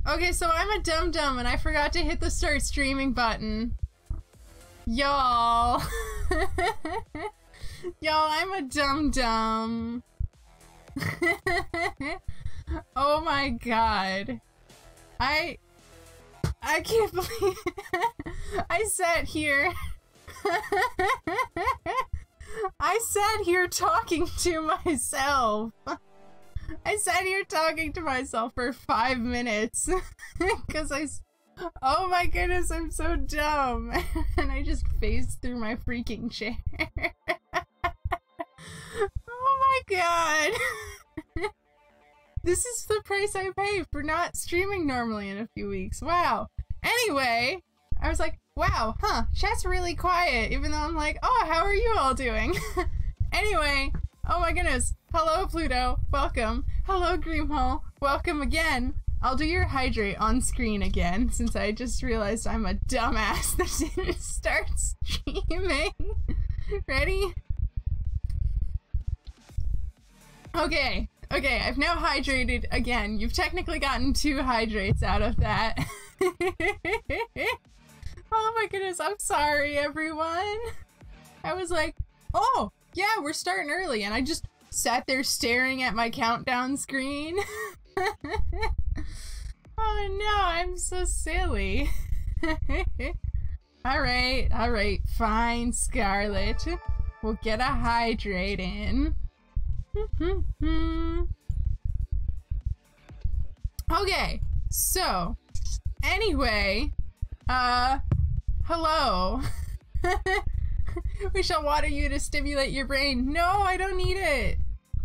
Okay, so I'm a dum-dum and I forgot to hit the start streaming button. Y'all. Y'all, I'm a dum-dum. Oh my god. I can't believe I sat here. I sat here talking to myself. I sat here talking to myself for 5 minutes because oh my goodness, I'm so dumb. And I just phased through my freaking chair. Oh my god. This is the price I pay for not streaming normally in a few weeks. Wow. Anyway, I was like, wow, huh, chat's really quiet, even though I'm like, oh, how are you all doing? Anyway, oh my goodness. Hello, Pluto. Welcome. Hello, Ghreamhole. Welcome again. I'll do your hydrate on screen again, since I just realized I'm a dumbass that didn't start streaming. Ready? Okay. Okay, I've now hydrated again. You've technically gotten 2 hydrates out of that. Oh my goodness, I'm sorry, everyone. I was like, oh, yeah, we're starting early, and I just sat there staring at my countdown screen. Oh no, I'm so silly. Alright, fine, Scarlet. We'll get a hydrate in. Okay, so, anyway, hello. We shall water you to stimulate your brain. No, I don't need it.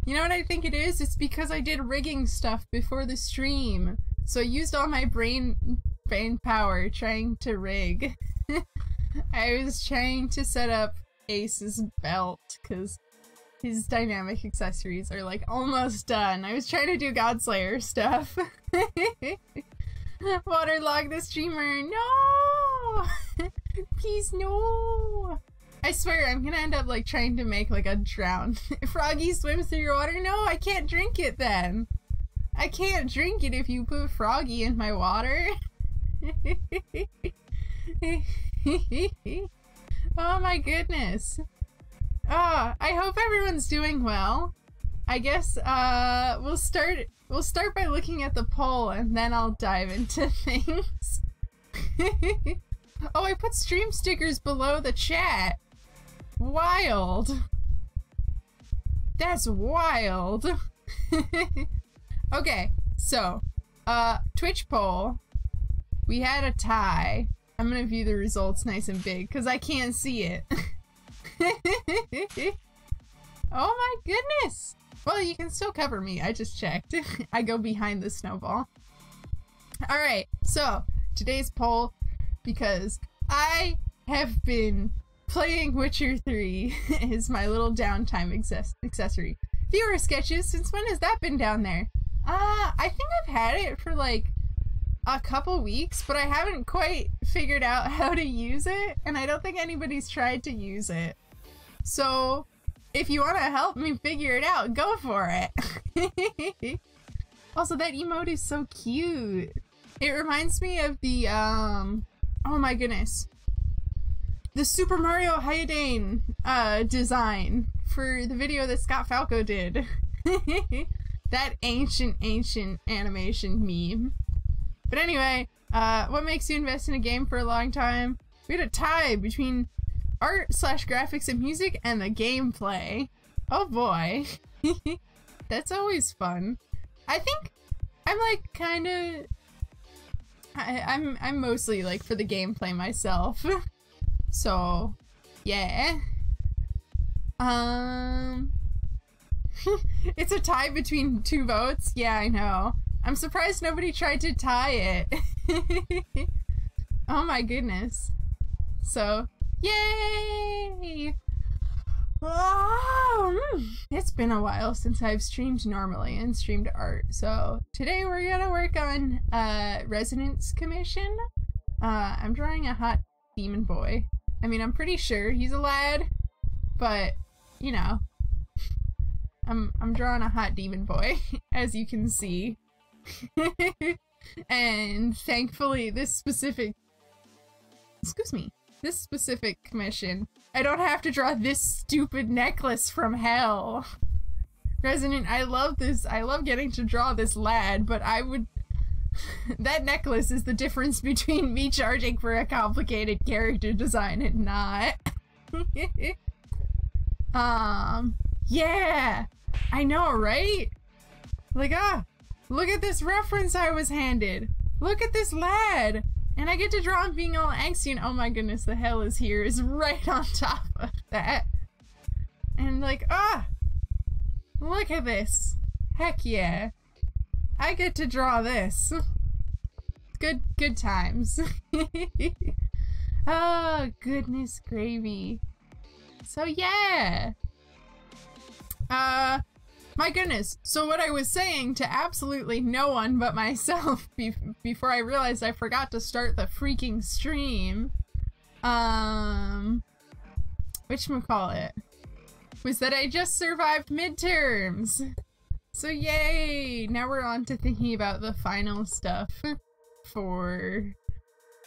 You know what I think it is? It's because I did rigging stuff before the stream. So I used all my brain power trying to rig. I was trying to set up Ace's belt because his dynamic accessories are like almost done. I was trying to do Godslayer stuff. Waterlog the streamer. No! Please, no! I swear I'm gonna end up like trying to make like a drown. Froggy swims through your water? No, I can't drink it then. I can't drink it if you put Froggy in my water. Oh my goodness. Oh, I hope everyone's doing well. I guess we'll start by looking at the poll and then I'll dive into things. Oh, I put stream stickers below the chat. Wild. That's wild. Okay, so Twitch poll. We had a tie. I'm gonna view the results nice and big because I can't see it. Oh my goodness! Well, you can still cover me. I just checked. I go behind the snowball. Alright, so today's poll, because I have been playing Witcher 3 is my little downtime accessory. Viewer sketches, since when has that been down there? I think I've had it for like a couple weeks, but I haven't quite figured out how to use it, and I don't think anybody's tried to use it. So, if you want to help me figure it out, go for it! Also, that emote is so cute! It reminds me of the, oh my goodness. The Super Mario Hayadane, design for the video that 𝐶𝐞 did. That ancient animation meme. But anyway, what makes you invest in a game for a long time? We had a tie between art/graphics and music and the gameplay. Oh boy. That's always fun. I think I'm like kinda... I'm mostly like for the gameplay myself. So, yeah. It's a tie between 2 votes? Yeah, I know. I'm surprised nobody tried to tie it. Oh my goodness. So, yay! Oh, it's been a while since I've streamed normally and streamed art. So today we're gonna work on Resonance Commission. I'm drawing a hot demon boy. I mean, I'm pretty sure he's a lad, but you know, I'm drawing a hot demon boy, as you can see. And thankfully this specific commission, I don't have to draw this stupid necklace from hell. Resident, I love this. I love getting to draw this lad, but I would... that necklace is the difference between me charging for a complicated character design and not. Yeah! I know, right? Like, look at this reference I was handed. Look at this lad! And I get to draw him being all angsty and oh my goodness, the hell is here is right on top of that. And like, look at this. Heck yeah. I get to draw this. Good times. Oh, goodness gravy. So yeah. My goodness. So what I was saying to absolutely no one but myself before I realized I forgot to start the freaking stream, whatchamacallit, was that I just survived midterms. So yay! Now we're on to thinking about the final stuff for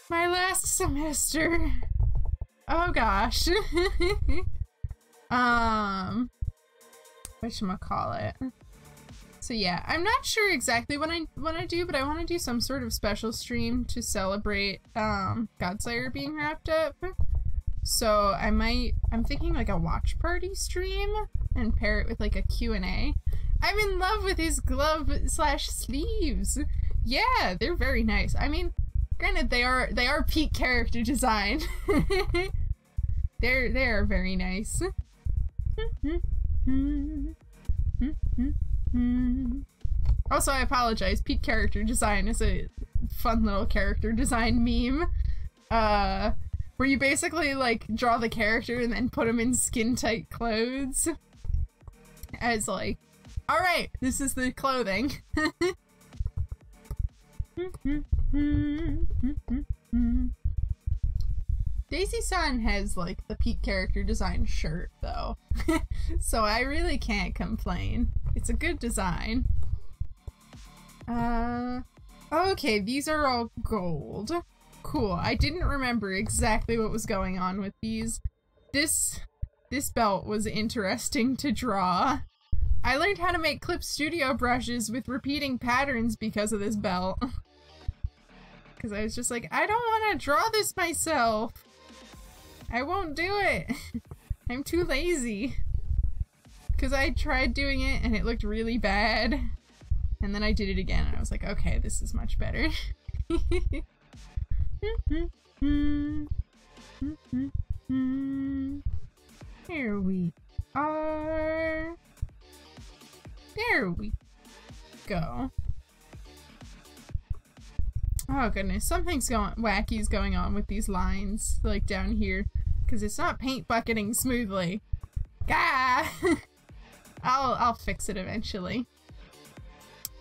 my last semester. Oh gosh. Whatchamacallit. So yeah, I'm not sure exactly what I want to do, but I want to do some sort of special stream to celebrate 𝐲𝐬𝐢𝐻 being wrapped up. So I'm thinking like a watch party stream and pair it with like a Q&A. I'm in love with his glove/sleeves. Yeah, they're very nice. I mean, granted they are peak character design. They're very nice. Also, I apologize. Peak character design is a fun little character design meme. Where you basically like draw the character and then put them in skin tight clothes. As like, alright, this is the clothing. Daisy-san has like the peak character design shirt though. So I really can't complain. It's a good design. Okay, these are all gold. Cool. I didn't remember exactly what was going on with these. This belt was interesting to draw. I learned how to make Clip Studio brushes with repeating patterns because of this belt. Because I was just like, I don't want to draw this myself. I won't do it. I'm too lazy. Because I tried doing it and it looked really bad. And then I did it again and I was like, okay, this is much better. Here we are. There we go. Oh goodness, something's wacky's going on with these lines, like down here, because it's not paint bucketing smoothly. Gah! I'll fix it eventually.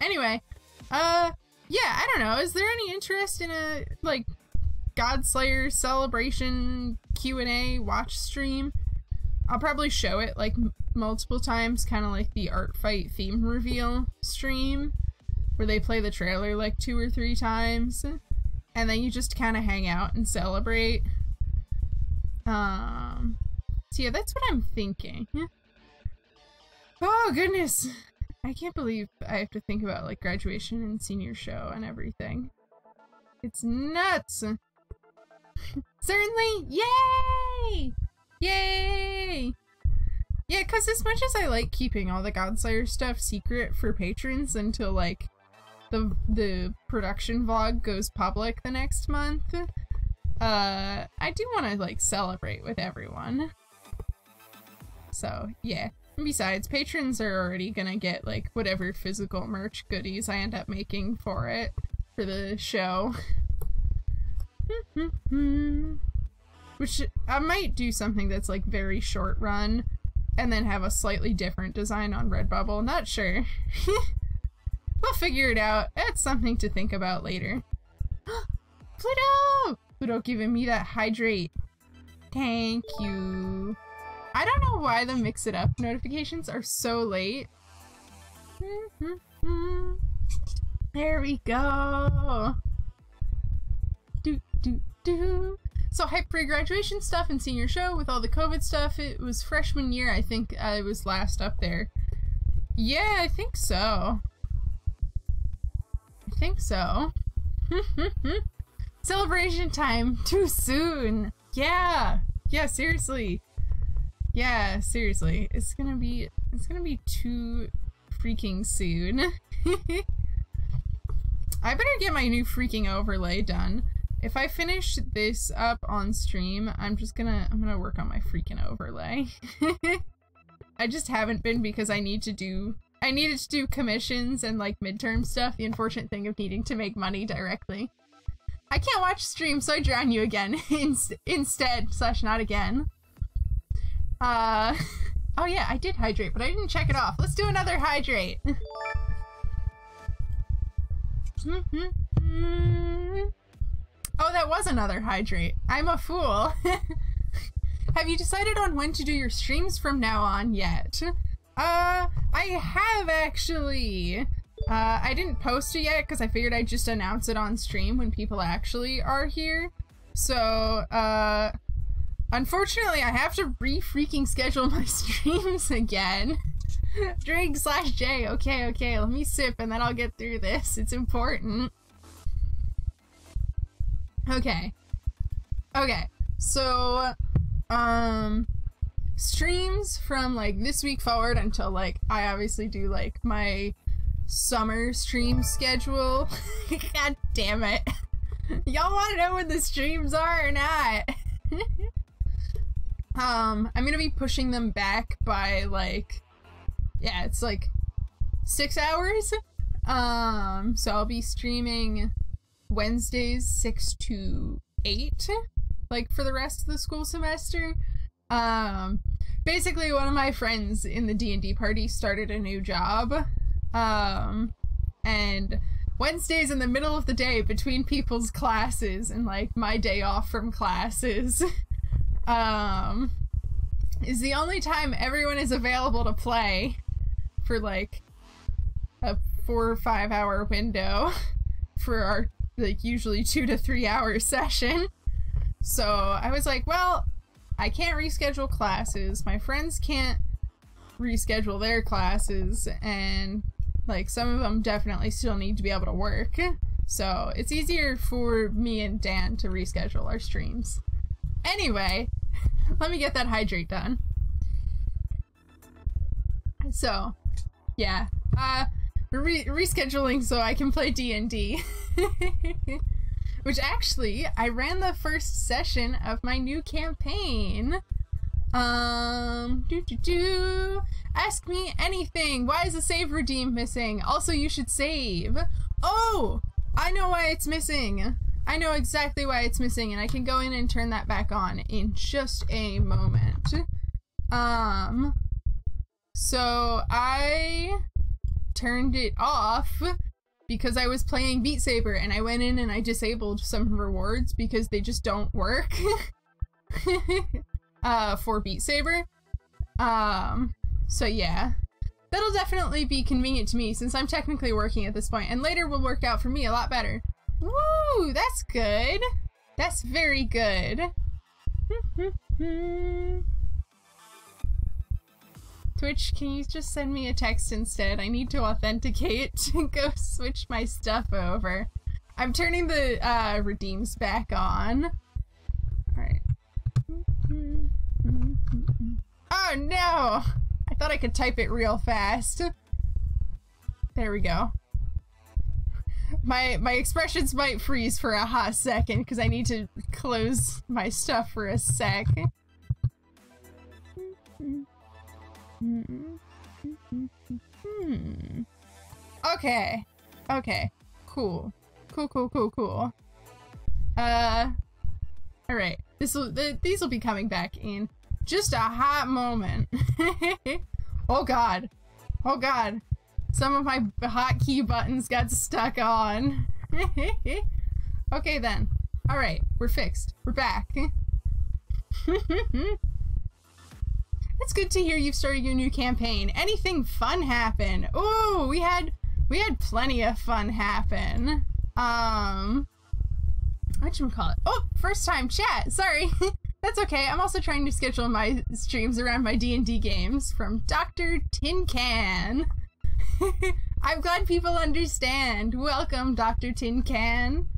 Anyway, yeah, I don't know. Is there any interest in a like 𝐲𝐬𝐢𝐻 celebration Q&A watch stream? I'll probably show it like multiple times, kind of like the art fight theme reveal stream, where they play the trailer like 2 or 3 times, and then you just kind of hang out and celebrate. So yeah, that's what I'm thinking. Oh goodness, I can't believe I have to think about like graduation and senior show and everything. It's nuts. Certainly, yay! Yay! Yeah, because as much as I like keeping all the 𝐲𝐬𝐢𝐻 stuff secret for patrons until like the production vlog goes public the next month, I do want to like celebrate with everyone. So yeah. And besides, patrons are already gonna get like whatever physical merch goodies I end up making for it for the show. Which I might do something that's like very short run and then have a slightly different design on Redbubble. Not sure. We'll figure it out. It's something to think about later. Pluto! Pluto giving me that hydrate. Thank you. I don't know why the Mix It Up notifications are so late. There we go. So hype pre-graduation stuff and senior show with all the COVID stuff. It was freshman year, I think I was last up there. Yeah, I think so. I think so. Celebration time. Too soon. Yeah. Yeah, seriously. Yeah, seriously. It's gonna be too freaking soon. I better get my new freaking overlay done. If I finish this up on stream, I'm gonna work on my freaking overlay. I just haven't been because I needed to do commissions and like midterm stuff. The unfortunate thing of needing to make money directly. I can't watch stream, so I drown you again instead / not again. Oh yeah, I did hydrate, but I didn't check it off. Let's do another hydrate. Oh, that was another hydrate. I'm a fool. Have you decided on when to do your streams from now on yet? I have actually. I didn't post it yet because I figured I'd just announce it on stream when people actually are here. So, unfortunately, I have to re-freaking schedule my streams again. Drink / J. Okay, let me sip and then I'll get through this. It's important. Okay, so, streams from, like, this week forward until, like, I obviously do, like, my summer stream schedule. God damn it. Y'all want to know when the streams are or not? I'm gonna be pushing them back by, like, yeah, it's, like, 6 hours. So I'll be streaming Wednesdays 6 to 8, like, for the rest of the school semester. Basically one of my friends in the D&D party started a new job, and Wednesdays in the middle of the day between people's classes and, like, my day off from classes, is the only time everyone is available to play for, like, a 4 or 5 hour window for our, like, usually 2 to 3 hour session. So I was like, well, I can't reschedule classes, my friends can't reschedule their classes, and, like, some of them definitely still need to be able to work. So it's easier for me and Dan to reschedule our streams. Anyway, let me get that hydrate done. So, yeah, we're rescheduling so I can play D&D. Which actually, I ran the first session of my new campaign. Ask me anything. Why is the save redeem missing? Also, you should save. Oh, I know why it's missing. I know exactly why it's missing, and I can go in and turn that back on in just a moment. So I turned it off because I was playing Beat Saber, and I went in and I disabled some rewards because they just don't work for Beat Saber. So yeah, that'll definitely be convenient to me since I'm technically working at this point, and later will work out for me a lot better. Woo, that's good. That's very good. Twitch, can you just send me a text instead? I need to authenticate to go switch my stuff over. I'm turning the redeems back on. Alright. Oh no! I thought I could type it real fast. There we go. My expressions might freeze for a hot second because I need to close my stuff for a sec. Okay. Okay. Cool. Cool. Alright. These will be coming back in just a hot moment. Oh god. Oh god. Some of my hotkey buttons got stuck on. Okay then. Alright, we're fixed. We're back. It's good to hear you've started your new campaign. Anything fun happen? Ooh, we had we had plenty of fun happen. Whatchamacallit? Oh, first time chat, sorry. That's okay, I'm also trying to schedule my streams around my D&D games from Dr. Tin Can. I'm glad people understand. Welcome, Dr. Tin Can.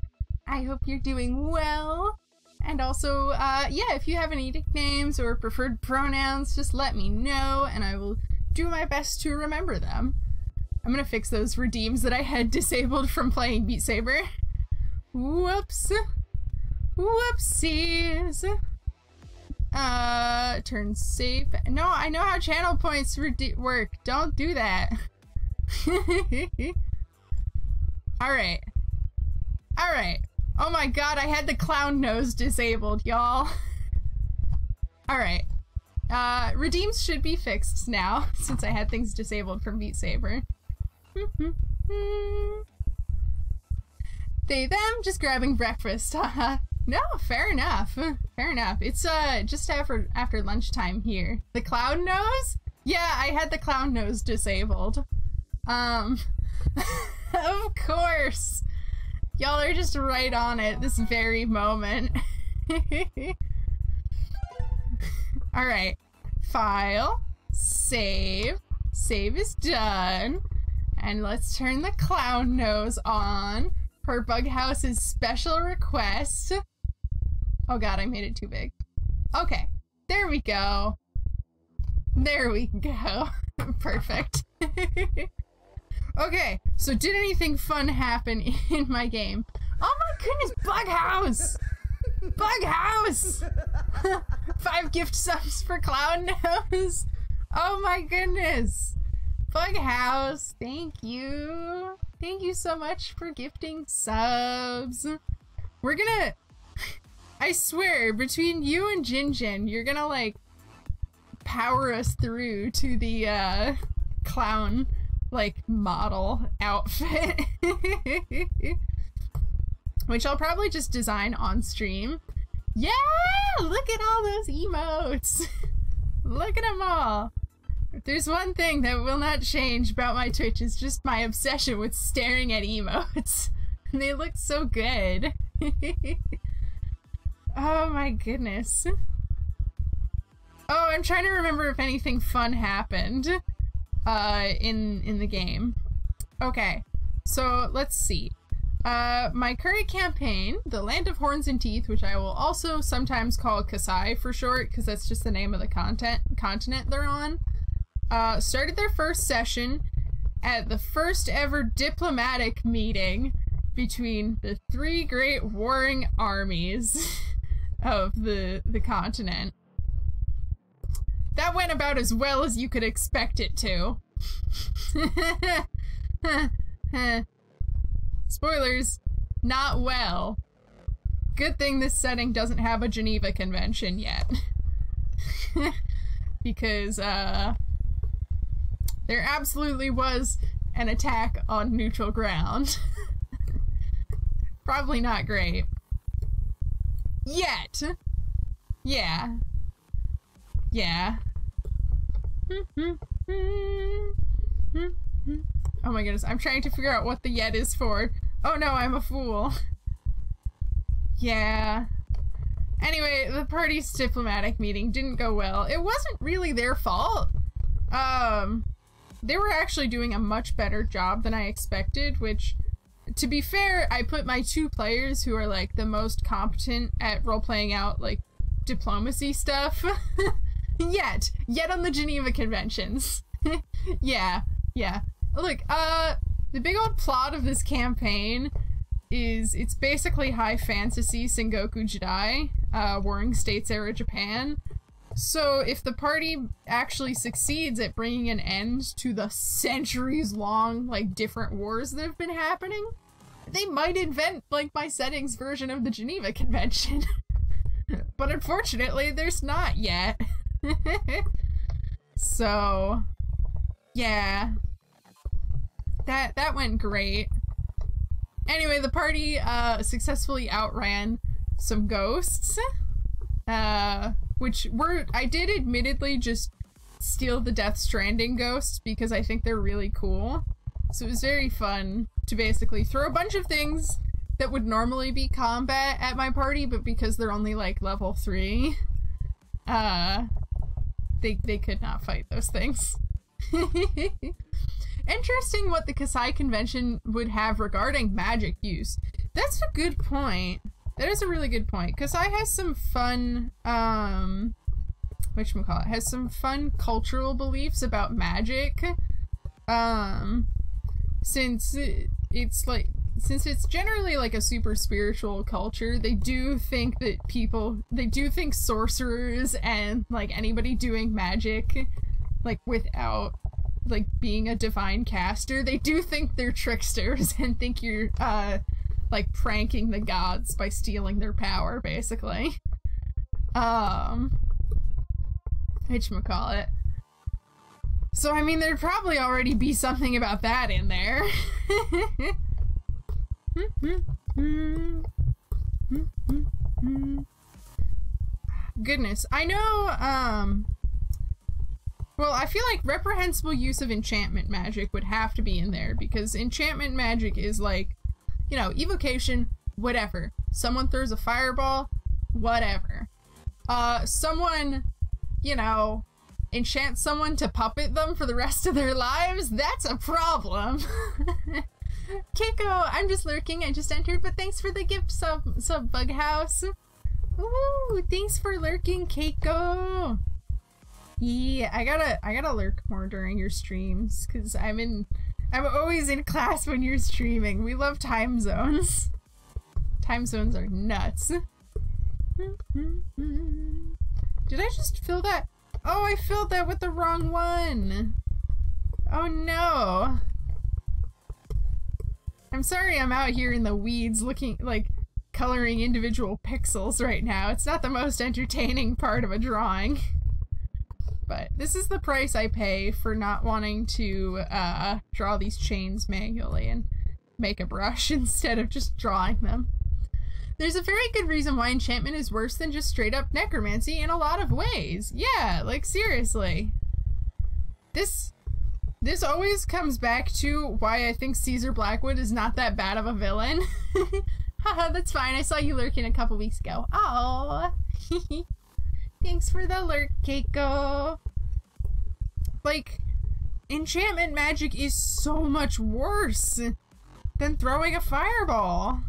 I hope you're doing well. And also, yeah, if you have any nicknames or preferred pronouns, just let me know, and I will do my best to remember them. I'm gonna fix those redeems that I had disabled from playing Beat Saber. Whoops. Whoopsies. Turn safe. No, I know how channel points work. Don't do that. Alright. Alright. Oh my god, I had the clown nose disabled, y'all. Alright. Redeems should be fixed now, since I had things disabled from Beat Saber. They, them, just grabbing breakfast, haha. No, fair enough. Fair enough. It's, just after lunchtime here. The clown nose? Yeah, I had the clown nose disabled. Of course. Y'all are just right on it this very moment. Alright. File. Save. Save is done. And let's turn the clown nose on per Bughouse's special request. Oh god, I made it too big. Okay. There we go. There we go. Perfect. Okay, so did anything fun happen in my game? Oh my goodness, Bughouse! Bughouse! 5 gift subs for Clown Nose! Oh my goodness! Bughouse, thank you! Thank you so much for gifting subs! We're gonna... I swear, between you and Jinjin, you're gonna, like, power us through to the, clown... like, model outfit. Which I'll probably just design on stream. Yeah! Look at all those emotes! Look at them all! If there's one thing that will not change about my Twitch, it's just my obsession with staring at emotes. They look so good. Oh my goodness. Oh, I'm trying to remember if anything fun happened. In the game. Okay, so let's see. My current campaign, The Land of Horns and Teeth, which I will also sometimes call Kasai for short, because that's just the name of the continent they're on, started their first session at the first ever diplomatic meeting between the 3 great warring armies of the continent. That went about as well as you could expect it to. Spoilers, not well. Good thing this setting doesn't have a Geneva Convention yet. Because, there absolutely was an attack on neutral ground. Probably not great. Yet. Yeah. Yeah. Oh my goodness, I'm trying to figure out what the yet is for. Oh no, I'm a fool. Yeah. Anyway, the party's diplomatic meeting didn't go well. It wasn't really their fault. They were actually doing a much better job than I expected, which, to be fair, I put my 2 players who are like the most competent at role-playing out like diplomacy stuff. Yet on the Geneva Conventions. Yeah. Look, the big old plot of this campaign is it's basically high fantasy Sengoku Jidai, Warring States era Japan. So if the party actually succeeds at bringing an end to the centuries-long, like, different wars that have been happening, they might invent, like, my settings version of the Geneva Convention. But unfortunately, there's not yet. So, yeah. That went great. Anyway, the party successfully outran some ghosts, which I did admittedly just steal the Death Stranding ghosts because I think they're really cool. So it was very fun to basically throw a bunch of things that would normally be combat at my party, but because they're only like level 3, they could not fight those things. Interesting what the 𝐃𝐢𝐬𝐜 Convention would have regarding magic use. That's a good point. That is a really good point. 𝐃𝐢𝐬𝐜 has some fun, whatchamacallit, has some fun cultural beliefs about magic. Since it's generally like a super spiritual culture, they do think that they do think sorcerers and like anybody doing magic, like without like being a divine caster, they do think they're tricksters and think you're like pranking the gods by stealing their power, basically. Whatchamacallit. So I mean, there'd probably already be something about that in there. Goodness, I know, well, I feel like reprehensible use of enchantment magic would have to be in there, because enchantment magic is like, you know, evocation, whatever. Someone throws a fireball, whatever. Someone, you know, enchant someone to puppet them for the rest of their lives, that's a problem. 𝐾𝐢𝐬𝐜, I'm just lurking, I just entered, but thanks for the gift sub Bughouse. Ooh, thanks for lurking, 𝐾𝐢𝐬𝐜. Yeah, I gotta lurk more during your streams, cause I'm always in class when you're streaming. We love time zones. Time zones are nuts. Did I just fill that? Oh, I filled that with the wrong one. Oh no. I'm sorry I'm out here in the weeds looking, like, coloring individual pixels right now. It's not the most entertaining part of a drawing. But this is the price I pay for not wanting to draw these chains manually and make a brush instead of just drawing them. There's a very good reason why enchantment is worse than just straight up necromancy in a lot of ways. Yeah, like seriously. This always comes back to why I think Caesar Blackwood is not that bad of a villain. Haha, that's fine. I saw you lurking a couple weeks ago. Aww. Thanks for the lurk, 𝐾𝐢𝐬𝐜. Like, enchantment magic is so much worse than throwing a fireball.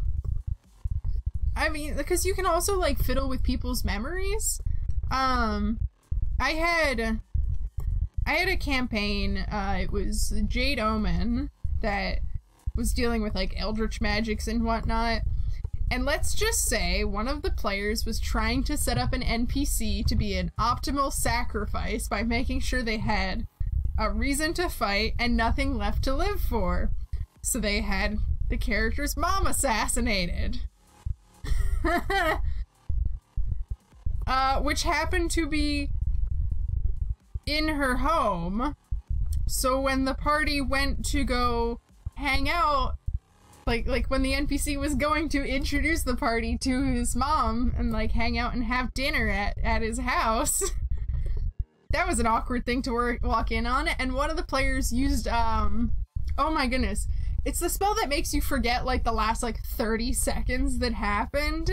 I mean, because you can also, like, fiddle with people's memories. I had a campaign, it was Jade Omen, that was dealing with, like, eldritch magics and whatnot. And let's just say one of the players was trying to set up an NPC to be an optimal sacrifice by making sure they had a reason to fight and nothing left to live for. So they had the character's mom assassinated. Which happened to be in her home. So when the party went to go hang out, like when the NPC was going to introduce the party to his mom and like hang out and have dinner at his house, that was an awkward thing to walk in on. And one of the players used, oh my goodness, it's the spell that makes you forget like the last like 30 seconds that happened.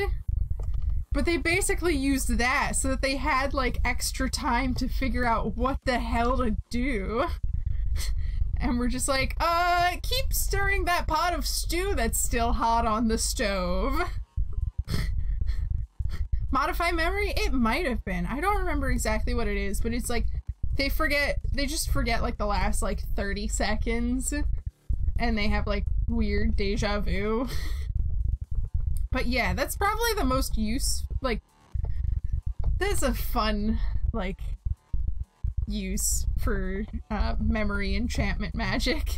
But they basically used that so that they had like extra time to figure out what the hell to do. And we're just like, keep stirring that pot of stew that's still hot on the stove. Modify memory? It might have been. I don't remember exactly what it is, but it's like, they just forget like the last like 30 seconds. And they have like weird deja vu. But yeah, that's probably the most that's a fun, like, use for memory enchantment magic.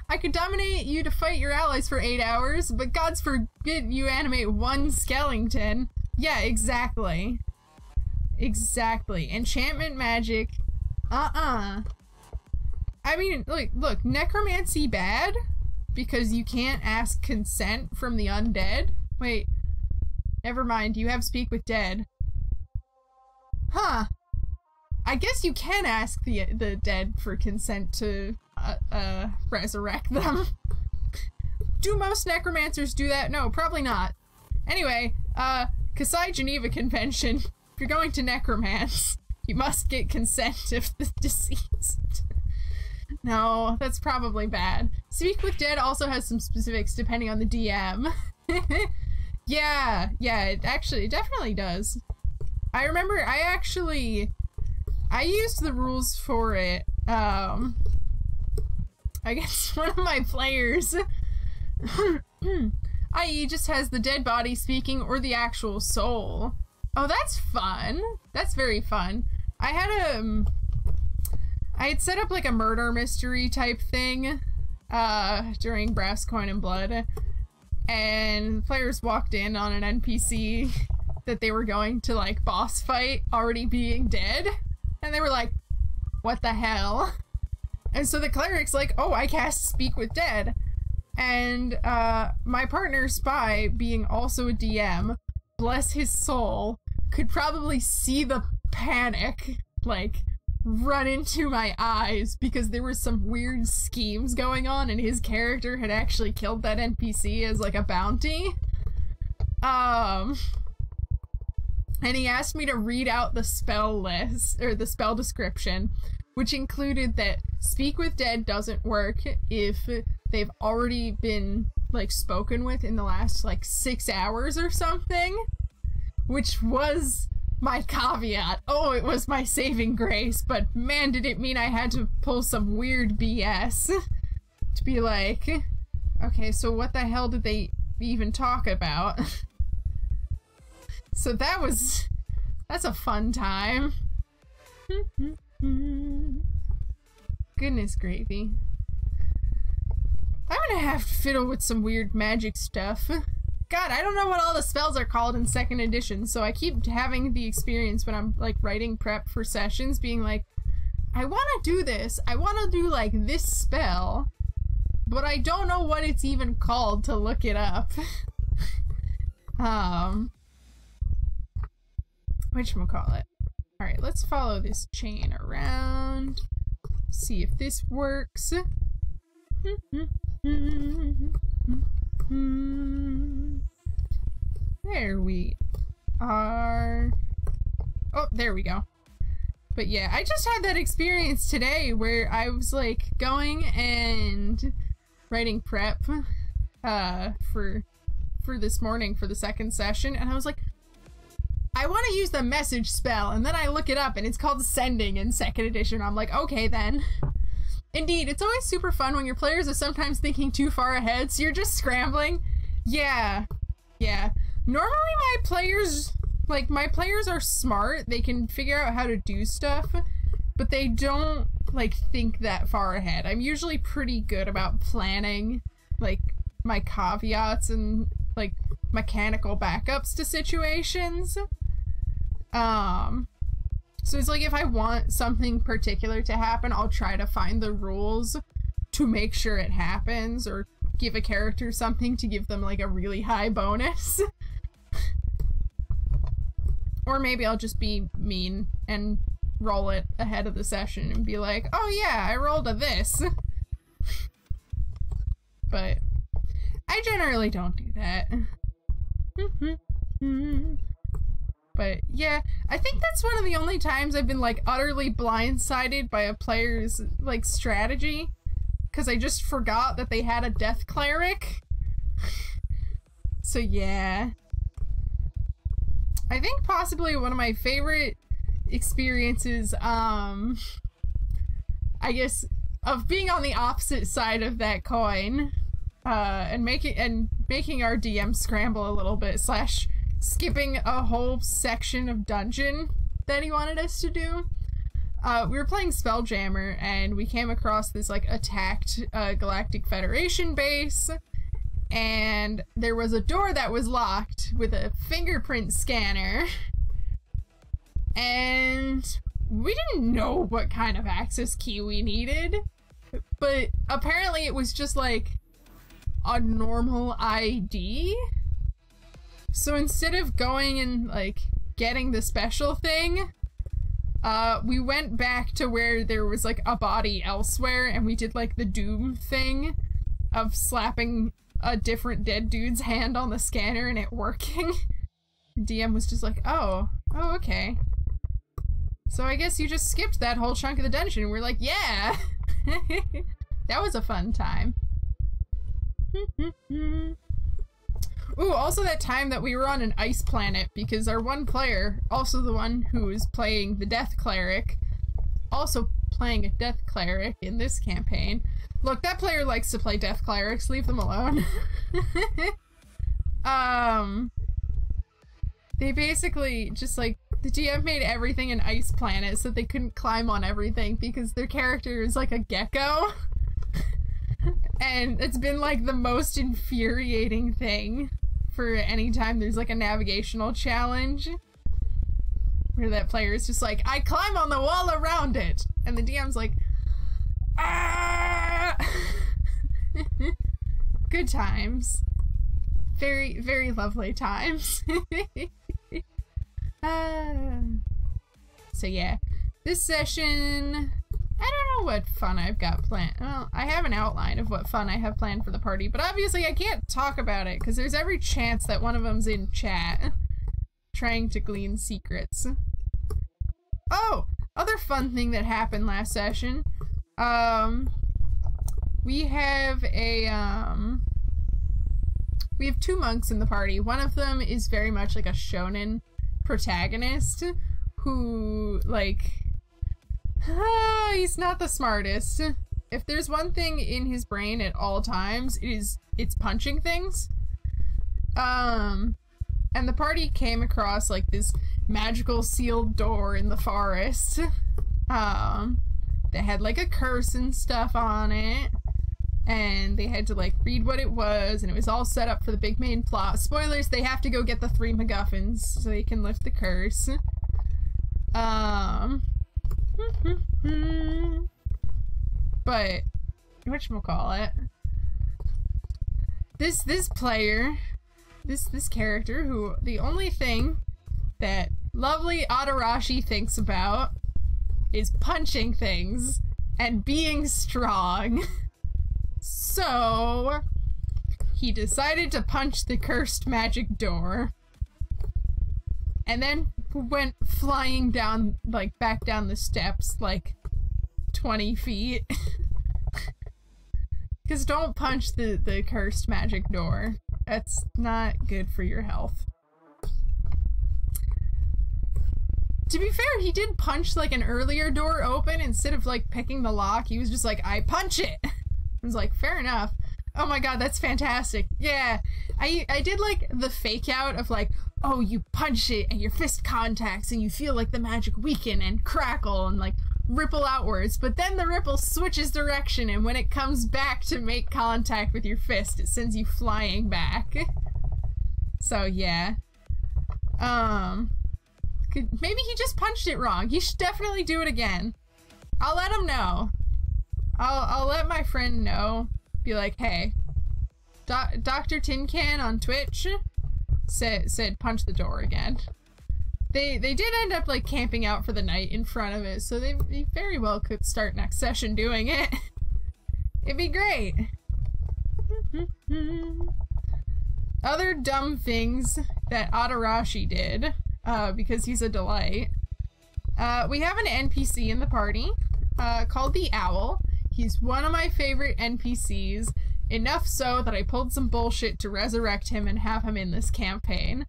I could dominate you to fight your allies for 8 hours, but gods forbid you animate one skeleton. Yeah, exactly. Exactly. Enchantment magic. I mean, like, look, necromancy bad because you can't ask consent from the undead. Wait, never mind, you have speak with dead. Huh. I guess you can ask the dead for consent to resurrect them. Do most necromancers do that? No, probably not. Anyway, 𝐃𝐢𝐬𝐉 Geneva Convention. If you're going to necromance, you must get consent of the deceased. No, that's probably bad. Speak with Dead also has some specifics depending on the DM. Yeah, it definitely does. I remember I used the rules for it. I guess one of my players i.e. just has the dead body speaking or the actual soul. Oh, that's fun. That's very fun. I had set up like a murder mystery type thing during Brass, Coin, and Blood, and players walked in on an NPC that they were going to like boss fight already being dead, and they were like, what the hell? And so the cleric's like, oh, I cast Speak with Dead. And my partner Spy, being also a DM, bless his soul, could probably see the panic like run into my eyes because there were some weird schemes going on and his character had actually killed that NPC as like a bounty. And he asked me to read out the spell list, or the spell description, which included that Speak with Dead doesn't work if they've already been like spoken with in the last like 6 hours or something, which was my caveat. Oh, it was my saving grace, but man, did it mean I had to pull some weird BS to be like, okay, so what the hell did they even talk about? So that's a fun time. Goodness gravy. I'm gonna have to fiddle with some weird magic stuff. God, I don't know what all the spells are called in 2nd edition, so I keep having the experience when I'm like writing prep for sessions being like, I want to do this. I want to do like this spell, but I don't know what it's even called to look it up. Whatchamacallit. Alright, let's follow this chain around. See if this works. There we are. Oh, there we go. But yeah, I just had that experience today where I was like going and writing prep for this morning for the 2nd session, and I was like, I want to use the message spell, and then I look it up and it's called Sending in 2nd edition. I'm like, okay then. Indeed, it's always super fun when your players are sometimes thinking too far ahead, so you're just scrambling. Yeah. Normally my players are smart, they can figure out how to do stuff, but they don't like think that far ahead. I'm usually pretty good about planning like my caveats and like mechanical backups to situations. So it's like if I want something particular to happen, I'll try to find the rules to make sure it happens, or give a character something to give them like a really high bonus. Or maybe I'll just be mean and roll it ahead of the session and be like, oh yeah, I rolled a this. But I generally don't do that. But yeah, I think that's one of the only times I've been like utterly blindsided by a player's like strategy, because I just forgot that they had a death cleric. So yeah. I think possibly one of my favorite experiences, I guess, of being on the opposite side of that coin, and making our DM scramble a little bit, slash skipping a whole section of dungeon that he wanted us to do. We were playing Spelljammer, and we came across this like attacked Galactic Federation base, and there was a door that was locked with a fingerprint scanner, and we didn't know what kind of access key we needed, but apparently it was just like a normal ID. So instead of going and like getting the special thing, we went back to where there was like a body elsewhere, and we did like the Doom thing of slapping a different dead dude's hand on the scanner and it working. DM was just like, oh, okay. So I guess you just skipped that whole chunk of the dungeon. We're like, yeah! That was a fun time. Ooh, also that time that we were on an ice planet, because our one player, also the one who is playing the Death Cleric, also playing a Death Cleric in this campaign. Look, that player likes to play Death Clerics, leave them alone. They basically just like, the GM made everything an ice planet so they couldn't climb on everything because their character is like a gecko. And it's been like the most infuriating thing for any time there's like a navigational challenge where that player is just like, I climb on the wall around it, and the DM's like, ah! Good times. Very, very lovely times. So yeah, this session, I don't know what fun I've got planned. Well, I have an outline of what fun I have planned for the party, but obviously I can't talk about it because there's every chance that one of them's in chat trying to glean secrets. Oh, other fun thing that happened last session. We have two monks in the party. One of them is very much like a shonen protagonist who, like, he's not the smartest. If there's one thing in his brain at all times, it's punching things. And the party came across like this magical sealed door in the forest. That had like a curse and stuff on it. And they had to like read what it was, and it was all set up for the big main plot. Spoilers, they have to go get the 3 MacGuffins so they can lift the curse. But whatchamacallit? This player, this character who the only thing that lovely Adarashi thinks about is punching things and being strong. So he decided to punch the cursed magic door and then went flying down, like, back down the steps, like, 20 feet. Because don't punch the cursed magic door. That's not good for your health. To be fair, he did punch, like, an earlier door open instead of, like, picking the lock. He was just like, I punch it! I was like, fair enough. Oh my god, that's fantastic. Yeah, I did like the fake out of like, oh, you punch it and your fist contacts and you feel like the magic weaken and crackle and like ripple outwards, but then the ripple switches direction and when it comes back to make contact with your fist, it sends you flying back. So yeah. Maybe he just punched it wrong. He should definitely do it again. I'll let him know. I'll let my friend know. Be like, hey, Dr. Tin Can on Twitch said punch the door again. They did end up like camping out for the night in front of it, so they very well could start next session doing it. It'd be great. Other dumb things that Adarashi did, because he's a delight. We have an NPC in the party called the Owl. He's one of my favorite NPCs, enough so that I pulled some bullshit to resurrect him and have him in this campaign.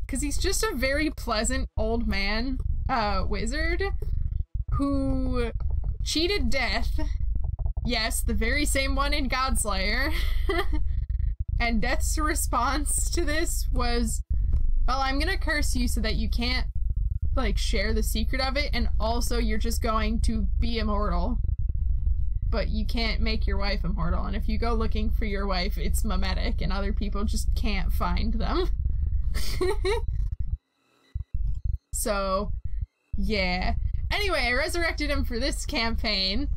Because he's just a very pleasant old man wizard who cheated death. Yes, the very same one in Godslayer. And Death's response to this was, well, I'm gonna curse you so that you can't, like, share the secret of it, and also you're just going to be immortal. But you can't make your wife immortal, and if you go looking for your wife, it's mimetic, and other people just can't find them. So, yeah. Anyway, I resurrected him for this campaign.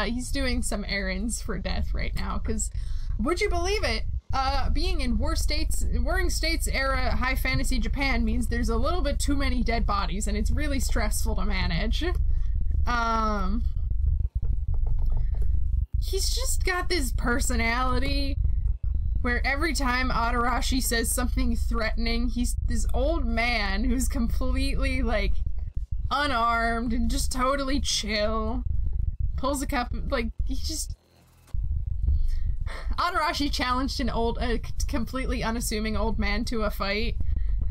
He's doing some errands for Death right now, because, would you believe it, being in Warring States era high fantasy Japan means there's a little bit too many dead bodies, and it's really stressful to manage. He's just got this personality where every time Adarashi says something threatening, he's this old man who's completely, like, unarmed and just totally chill. Pulls a cup, like, he just... Adarashi challenged a completely unassuming old man to a fight,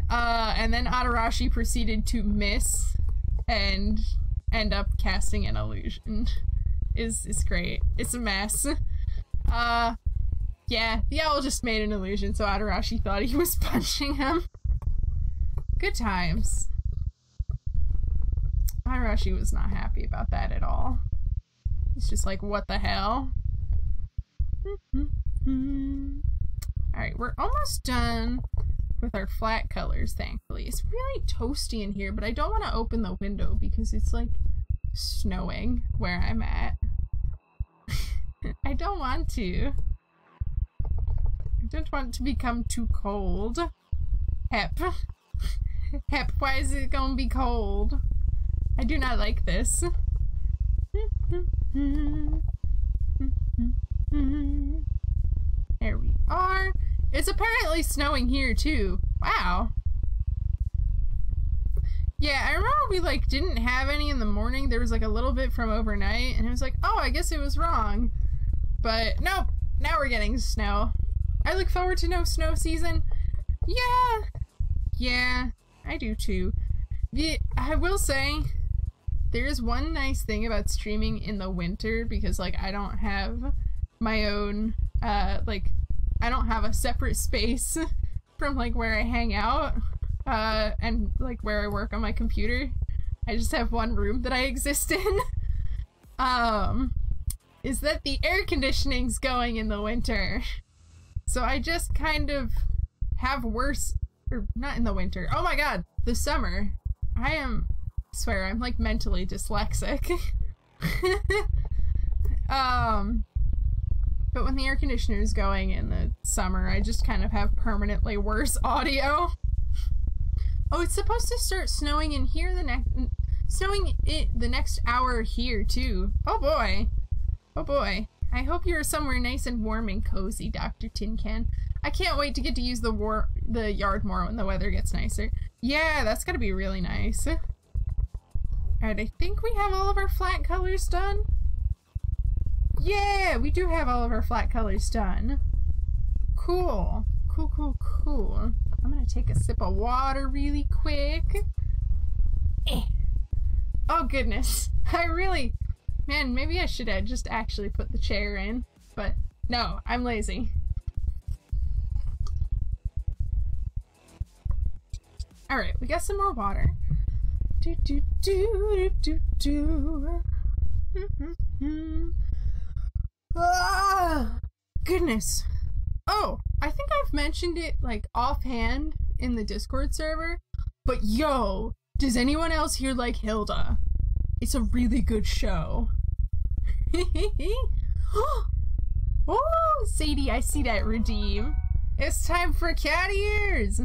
and then Adarashi proceeded to miss and end up casting an illusion. Is great. It's a mess. Yeah, the owl just made an illusion, so Adarashi thought he was punching him. Good times. Adarashi was not happy about that at all. He's just like, what the hell? Alright, we're almost done with our flat colors, thankfully. It's really toasty in here, but I don't want to open the window because it's like snowing where I'm at. I don't want to. I don't want it to become too cold. Hep. Hep, why is it gonna be cold? I do not like this. There we are. It's apparently snowing here too. Wow. Yeah, I remember we like didn't have any in the morning. There was like a little bit from overnight and it was like, oh, I guess it was wrong. But nope, now we're getting snow. I look forward to no snow season. Yeah, I do too. I will say, there is one nice thing about streaming in the winter because like I don't have my own, like, I don't have a separate space from like where I hang out, and like where I work on my computer. I just have one room that I exist in. Is that the air conditioning's going in the winter. So I just kind of have worse, or not in the winter. Oh my god, the summer. I swear, I'm like mentally dyslexic. But when the air conditioner is going in the summer, I just kind of have permanently worse audio. Oh, it's supposed to start snowing in here the next hour here too. Oh boy. Oh boy. I hope you're somewhere nice and warm and cozy, Dr. Tin Can. I can't wait to get to use the yard more when the weather gets nicer. Yeah, that's gonna be really nice. Alright, I think we have all of our flat colors done. Yeah, we do have all of our flat colors done. Cool. Cool. I'm gonna take a sip of water really quick. Oh goodness. Man, maybe I should have just actually put the chair in, but no, I'm lazy. Alright, we got some more water. Ah, goodness. Oh, I think I've mentioned it like offhand in the Discord server, but yo, does anyone else here like Hilda? It's a really good show. Oh, Sadie, I see that redeem. It's time for cat ears.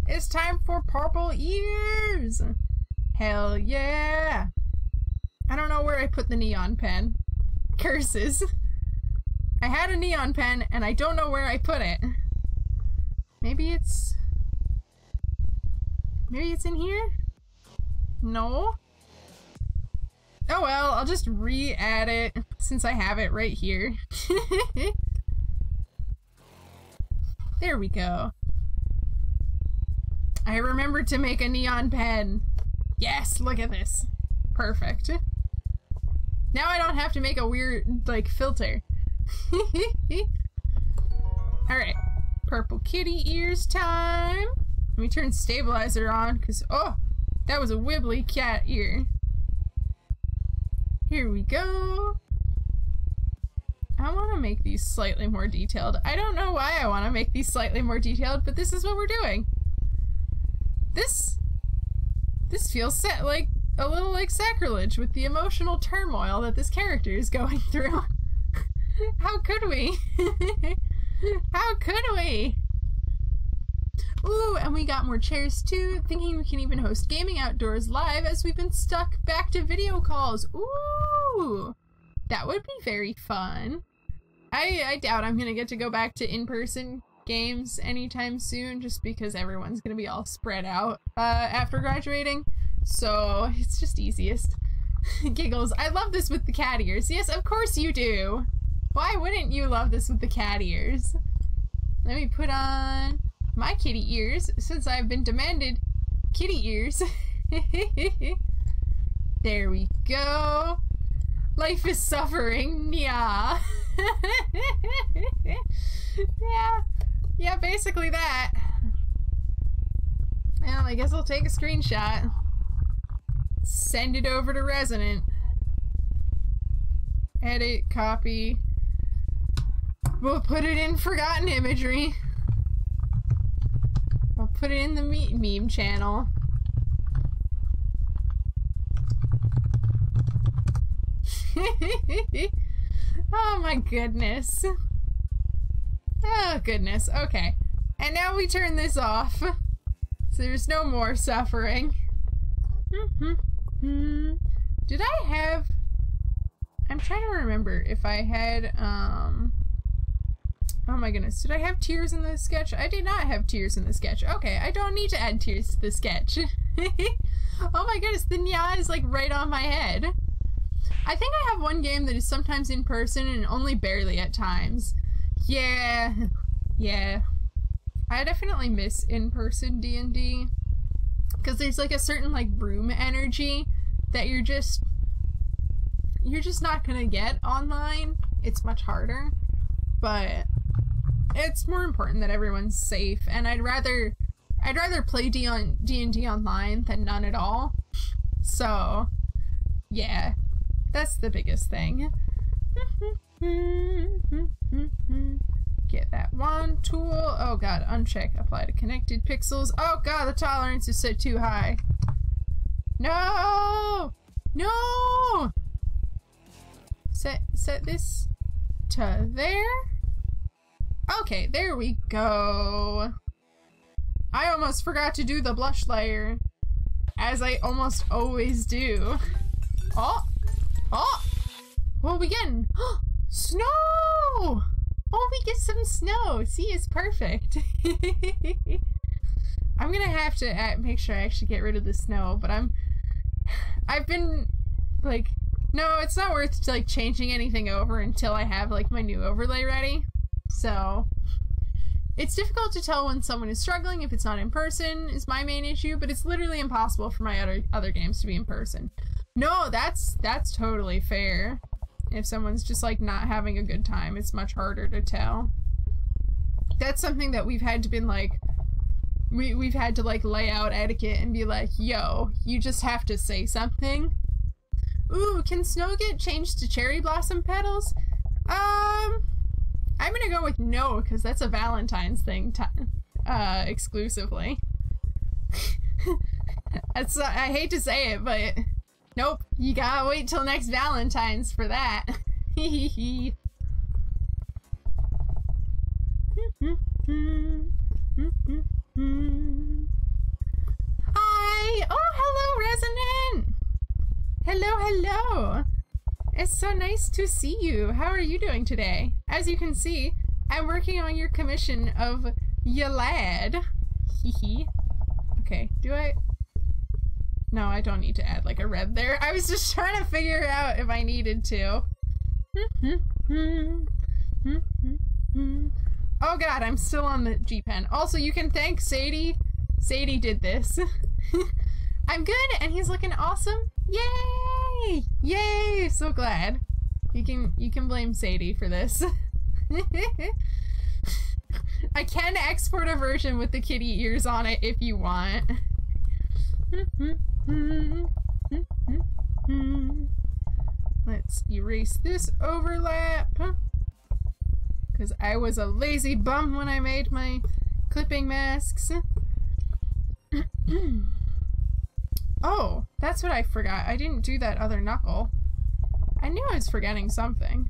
It's time for purple ears. Hell yeah. I don't know where I put the neon pen. Curses. I had a neon pen and I don't know where I put it. Maybe it's in here? No? Oh well, I'll just re-add it since I have it right here. There we go. I remembered to make a neon pen. Yes, look at this. Perfect. Now I don't have to make a weird, like, filter. Alright. Purple kitty ears time. Let me turn stabilizer on, because, oh, that was a wibbly cat ear. Here we go. I want to make these slightly more detailed. I don't know why I want to make these slightly more detailed, but this is what we're doing. This feels like a little like sacrilege with the emotional turmoil that this character is going through. How could we? How could we? Ooh, and we got more chairs too. Thinking we can even host gaming outdoors live as we've been stuck back to video calls. Ooh, that would be very fun. I doubt I'm gonna get to go back to in-person games anytime soon, just because everyone's gonna be all spread out after graduating. So it's just easiest. Giggles. I love this with the cat ears. Yes, of course you do. Why wouldn't you love this with the cat ears? Let me put on my kitty ears, since I've been demanded kitty ears. There we go. Life is suffering. Yeah. Yeah, basically that. Well, I guess I'll take a screenshot. Send it over to Resonant. Edit, copy. We'll put it in Forgotten Imagery. We'll put it in the meme channel. Oh my goodness. Oh goodness, okay. And now we turn this off. So there's no more suffering. Did I have... I'm trying to remember if I had, oh my goodness, did I have tears in the sketch? I did not have tears in the sketch. Okay, I don't need to add tears to the sketch. Oh my goodness, the nya is like right on my head. I think I have one game that is sometimes in person and only barely at times. Yeah. I definitely miss in-person D&D. Because there's like a certain like room energy that you're just not gonna get online. It's much harder. But it's more important that everyone's safe, and I'd rather play D&D online than none at all. So, yeah. That's the biggest thing. Get that wand tool. Oh god, uncheck. Apply to connected pixels. Oh god, the tolerance is set too high. No! No! Set this to there. Okay, there we go. I almost forgot to do the blush layer, as I almost always do. Oh! Oh! What are we getting? Snow! Oh, we get some snow! See, it's perfect. I'm gonna have to make sure I actually get rid of the snow, but I've been, like, no, it's not worth, like, changing anything over until I have, like, my new overlay ready. So, it's difficult to tell when someone is struggling if it's not in person, is my main issue, but it's literally impossible for my other games to be in person. No, that's totally fair. If someone's just like not having a good time, it's much harder to tell. That's something that we've had to been like, we've had to like lay out etiquette and be like, yo, you just have to say something. Ooh, can snow get changed to cherry blossom petals? I'm gonna go with no, because that's a Valentine's thing exclusively. I hate to say it, but nope, you gotta wait till next Valentine's for that. Hi! Oh, hello, Resonant! Hello! It's so nice to see you. How are you doing today? As you can see, I'm working on your commission of ya lad. Hehe. Okay, do I... No, I don't need to add like a red there. I was just trying to figure out if I needed to. Oh god, I'm still on the G-Pen. Also, you can thank Sadie. Sadie did this. I'm good, and he's looking awesome. Yay! Yay! So glad. You can blame Sadie for this. I can export a version with the kitty ears on it if you want. Let's erase this overlap, because I was a lazy bum when I made my clipping masks. Oh, that's what I forgot. I didn't do that other knuckle. I knew I was forgetting something.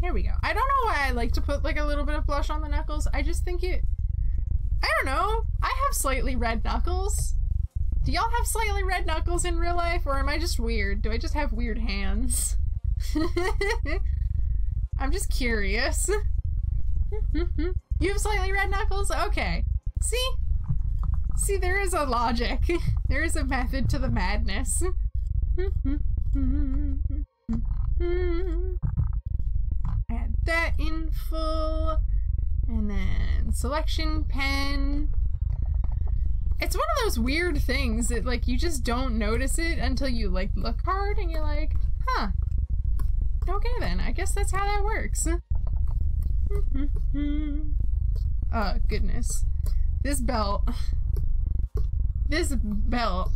Here we go. I don't know why I like to put like a little bit of blush on the knuckles. I just think I don't know. I have slightly red knuckles. Do y'all have slightly red knuckles in real life, or am I just weird? Do I just have weird hands? I'm just curious. You have slightly red knuckles? Okay. See? See, there is a logic. There is a method to the madness. Add that in full. And then selection pen. It's one of those weird things that like you just don't notice it until you like look hard and you're like, huh. Okay then, I guess that's how that works. Oh goodness. This belt. This belt.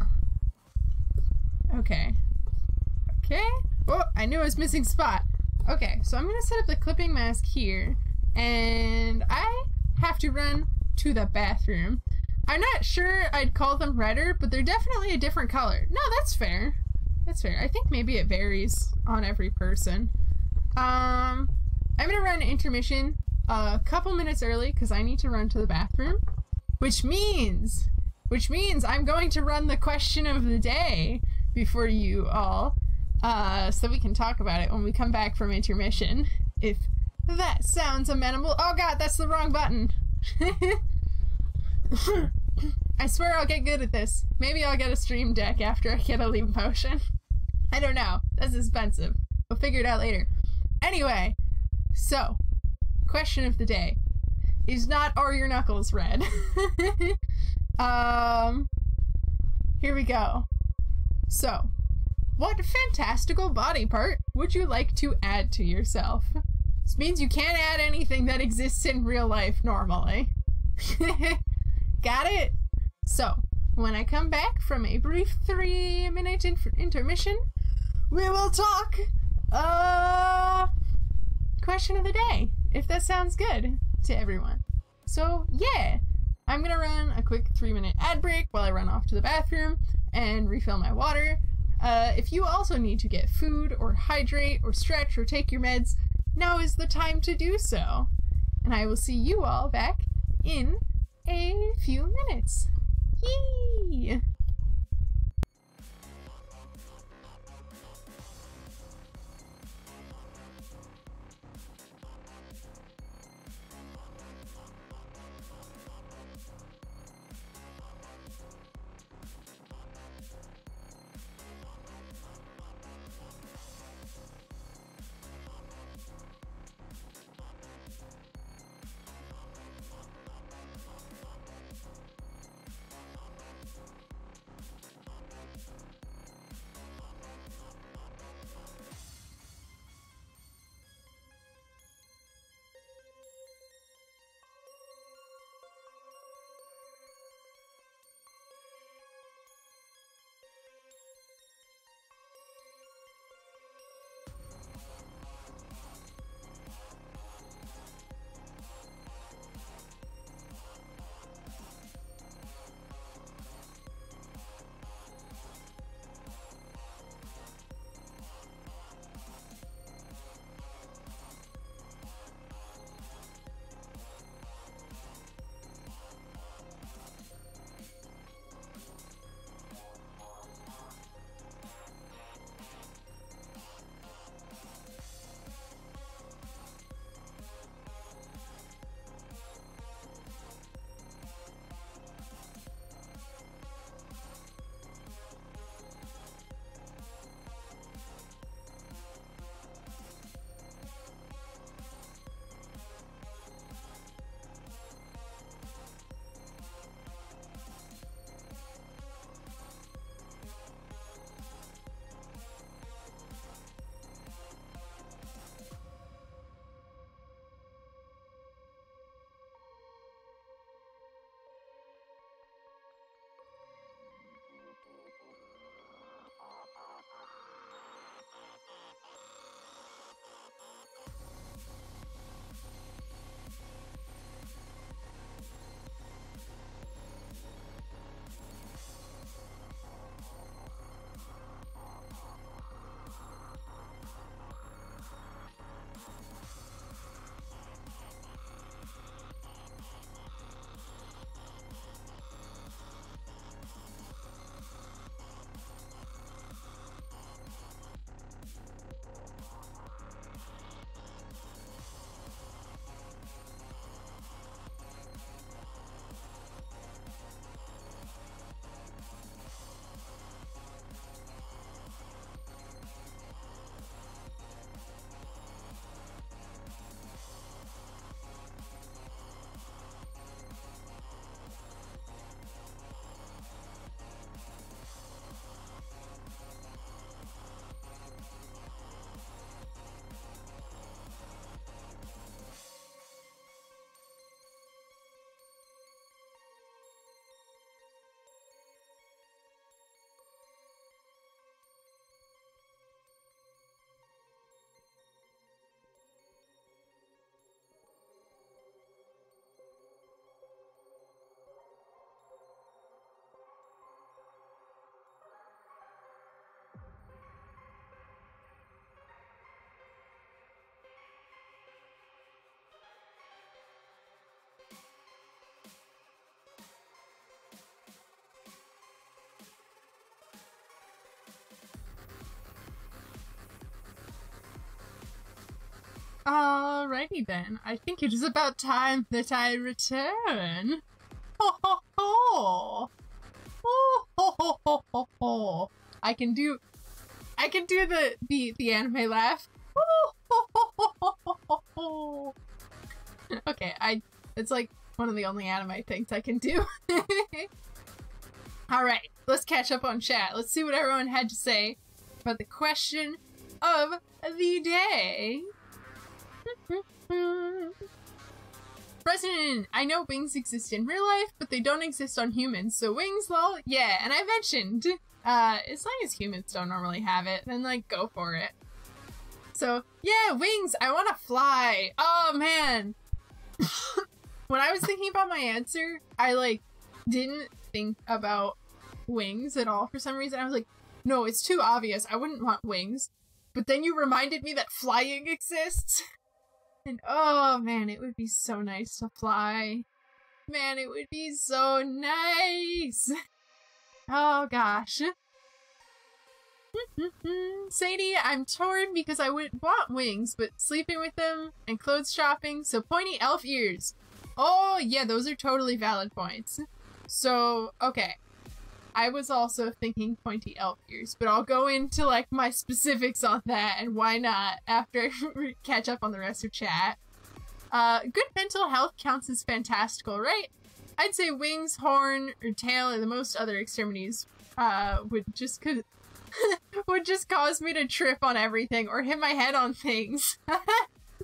Okay. Okay. Oh, I knew I was missing a spot. Okay, so I'm gonna set up the clipping mask here, and I have to run to the bathroom. I'm not sure I'd call them redder, but they're definitely a different color. No, that's fair. That's fair. I think maybe it varies on every person. I'm gonna run intermission a couple minutes early because I need to run to the bathroom, which means I'm going to run the question of the day before you all, so we can talk about it when we come back from intermission, if that sounds amenable. Oh god, that's the wrong button. I swear I'll get good at this. Maybe I'll get a stream deck after I get a leap motion. I don't know. That's expensive. We'll figure it out later. Anyway, so, question of the day is not, are your knuckles red? Here we go. So, what fantastical body part would you like to add to yourself? This means you can't add anything that exists in real life normally. Got it? So, when I come back from a brief 3-minute intermission, we will talk, question of the day, if that sounds good to everyone. So, yeah, I'm gonna run a quick 3-minute ad break while I run off to the bathroom and refill my water. If you also need to get food or hydrate or stretch or take your meds, now is the time to do so. And I will see you all back in a few minutes. Yee! Alrighty then. I think it is about time that I return. Ho ho ho! Ho ho ho ho ho ho! I can do the anime laugh. Ho ho ho ho ho ho ho! Okay, it's like one of the only anime things I can do. Alright, let's catch up on chat. Let's see what everyone had to say about the question of the day. President, I know wings exist in real life, but they don't exist on humans, so wings, lol, yeah, and I mentioned, as long as humans don't normally have it, then, like, go for it. So, yeah, wings, I want to fly. Oh, man. When I was thinking about my answer, I, like, didn't think about wings at all for some reason. I was like, no, it's too obvious. I wouldn't want wings. But then you reminded me that flying exists. And oh man, it would be so nice to fly. Man, it would be so nice. Oh gosh. Sadie, I'm torn because I would want wings, but sleeping with them and clothes shopping, so pointy elf ears. Oh yeah, those are totally valid points. So, okay. I was also thinking pointy elf ears, but I'll go into like my specifics on that and why not after I catch up on the rest of chat. Good mental health counts as fantastical, right? I'd say wings, horn, or tail, and the most other extremities would just cause me to trip on everything or hit my head on things.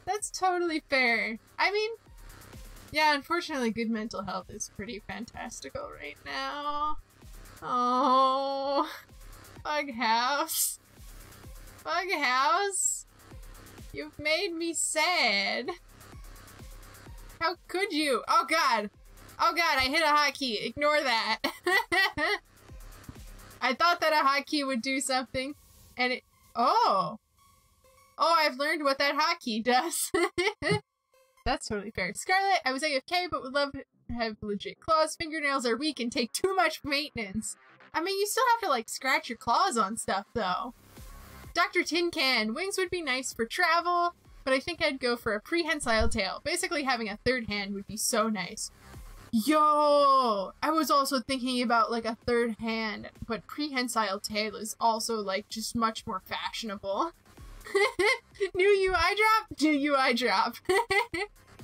That's totally fair. I mean, yeah, unfortunately good mental health is pretty fantastical right now. Oh, Bug House. Bug House, you've made me sad. How could you? Oh god. Oh god, I hit a hotkey. Ignore that. I thought that a hotkey would do something, and it... Oh! Oh, I've learned what that hotkey does. That's totally fair. Scarlet, I was AFK, but would love to have legit claws. Fingernails are weak and take too much maintenance. I mean, you still have to, like, scratch your claws on stuff, though. Dr. Tin Can, wings would be nice for travel, but I think I'd go for a prehensile tail. Basically, having a third hand would be so nice. Yo! I was also thinking about, like, a third hand, but prehensile tail is also, like, just much more fashionable. New UI drop? New UI drop.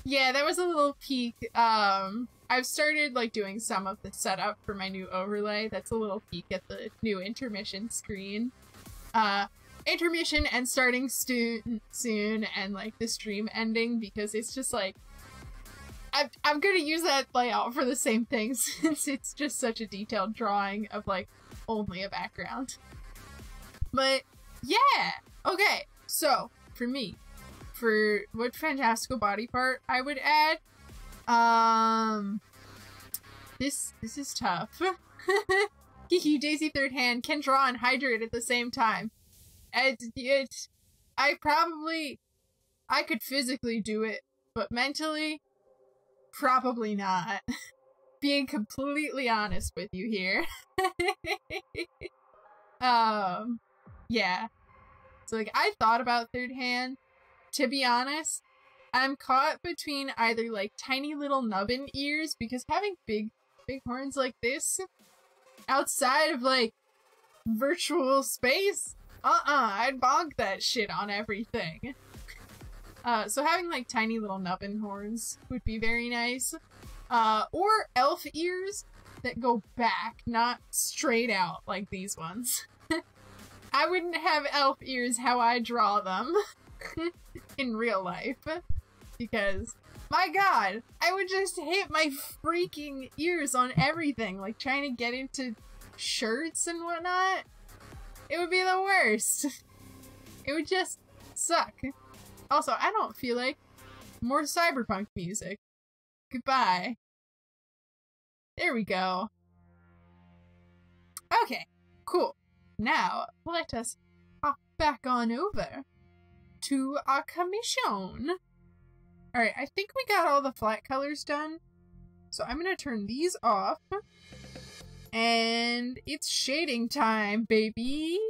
Yeah, that was a little peek. I've started, like, doing some of the setup for my new overlay. That's a little peek at the new intermission screen. Intermission and starting soon, and, like, the stream ending, because it's just, like, I'm gonna use that layout for the same thing, since it's just such a detailed drawing of, like, only a background. But, yeah! Okay, so, for me, for what fantastical body part I would add, this is tough. Kiki, Daisy third hand, can draw and hydrate at the same time. I could physically do it, but mentally, probably not. Being completely honest with you here. Yeah. So, like, I thought about third hand. To be honest, I'm caught between either, like, tiny little nubbin ears, because having big horns like this outside of, like, virtual space, I'd bonk that shit on everything. So having, like, tiny little nubbin horns would be very nice. Or elf ears that go back, not straight out like these ones. I wouldn't have elf ears how I draw them in real life, because, my god, I would just hit my freaking ears on everything, like trying to get into shirts and whatnot. It would be the worst. It would just suck. Also, I don't feel like more cyberpunk music. Goodbye. There we go. Okay, cool. Now, let us hop back on over to our commission. Alright, I think we got all the flat colors done. So I'm gonna turn these off. And it's shading time, baby!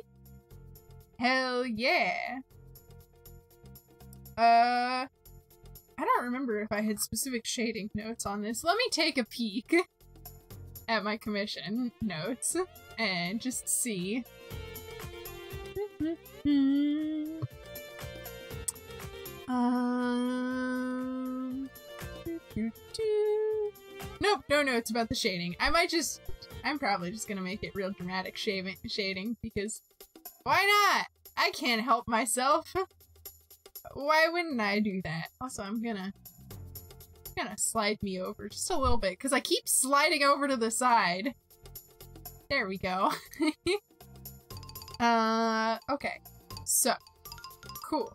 Hell yeah! I don't remember if I had specific shading notes on this. Let me take a peek at my commission notes and just see. Nope, no notes about the shading. I'm probably just gonna make it real dramatic shading because why not? I can't help myself. Why wouldn't I do that? Also, I'm gonna slide me over just a little bit because I keep sliding over to the side. There we go. Okay. So, cool.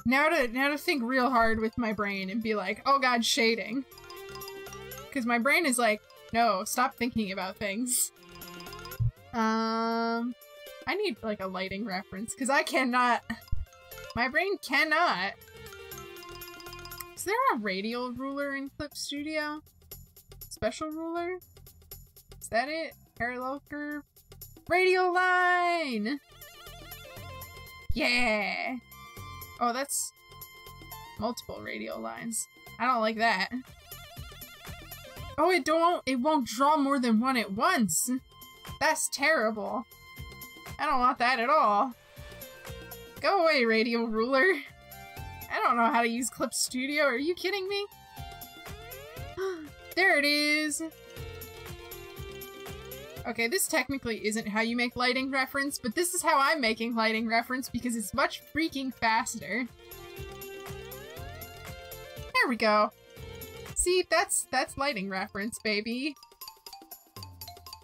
Now to think real hard with my brain and be like, oh god, shading. Because my brain is like, no, stop thinking about things. I need like a lighting reference because I cannot. My brain cannot. Is there a radial ruler in Clip Studio? Special ruler? Is that it? Parallel curve? Radial line! Yeah! Oh, that's multiple radial lines. I don't like that. Oh, it won't draw more than one at once. That's terrible. I don't want that at all. Go away, radial ruler. I don't know how to use Clip Studio. Are you kidding me? There it is. Okay, this technically isn't how you make lighting reference, but this is how I'm making lighting reference because it's much freaking faster. There we go. See, that's lighting reference, baby.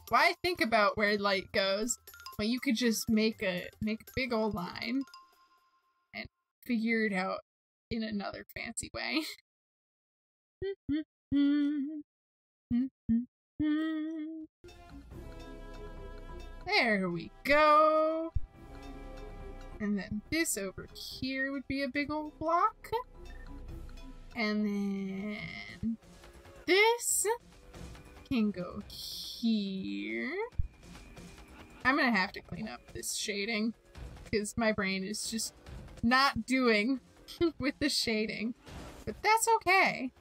Why think about where light goes when you could just make a big old line and figure it out in another fancy way. There we go. And then this over here would be a big old block. And then this can go here. I'm gonna have to clean up this shading because my brain is just not doing with the shading. But that's okay.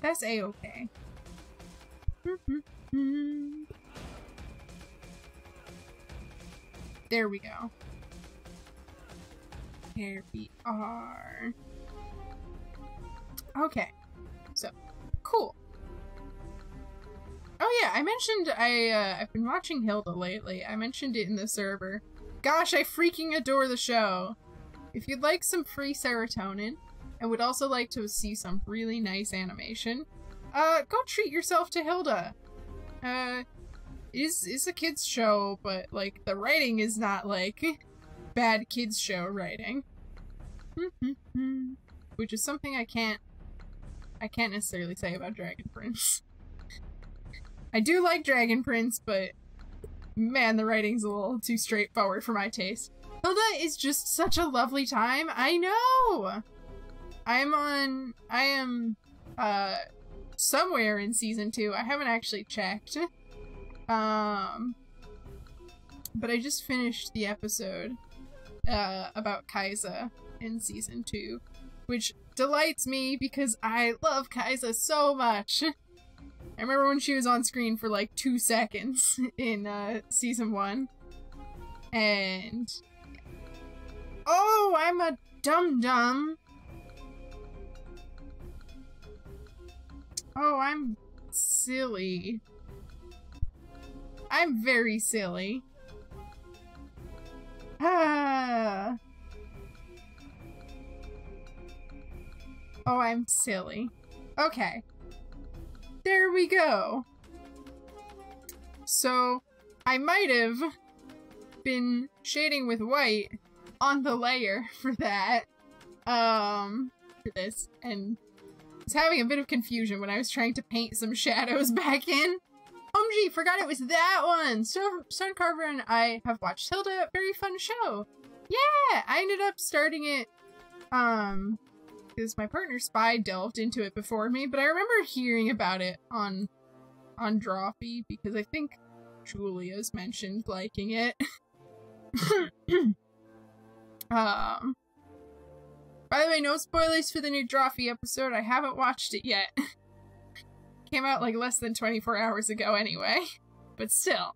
That's a-okay. There we go. Here we are. Okay. So, cool. Oh yeah, I mentioned I've been watching Hilda lately. I mentioned it in the server. Gosh, I freaking adore the show. If you'd like some free serotonin and would also like to see some really nice animation, go treat yourself to Hilda. Is a kids show, but like the writing is not like bad kids show writing. Which is something I can't necessarily say about Dragon Prince. I do like Dragon Prince, but man, the writing's a little too straightforward for my taste. Hilda is just such a lovely time. I know! I am somewhere in season 2. I haven't actually checked. But I just finished the episode about 𝐃𝐢𝐬𝐜 in season 2, which delights me because I love 𝐃𝐢𝐬𝐜 so much. I remember when she was on screen for like 2 seconds in season 1, and oh, I'm a dum-dum. Oh, I'm silly. I'm very silly. Ah. Oh, I'm silly. Okay. There we go. So, I might have been shading with white on the layer for that. For this, and I was having a bit of confusion when I was trying to paint some shadows back in. OMG, forgot it was that one! Stonecarver and I have watched Hilda, very fun show. Yeah! I ended up starting it, because my partner Spy delved into it before me, but I remember hearing about it on Drawfee, because I think Julia's mentioned liking it. By the way, no spoilers for the new Drawfee episode. I haven't watched it yet. Came out like less than 24 hours ago anyway. But still.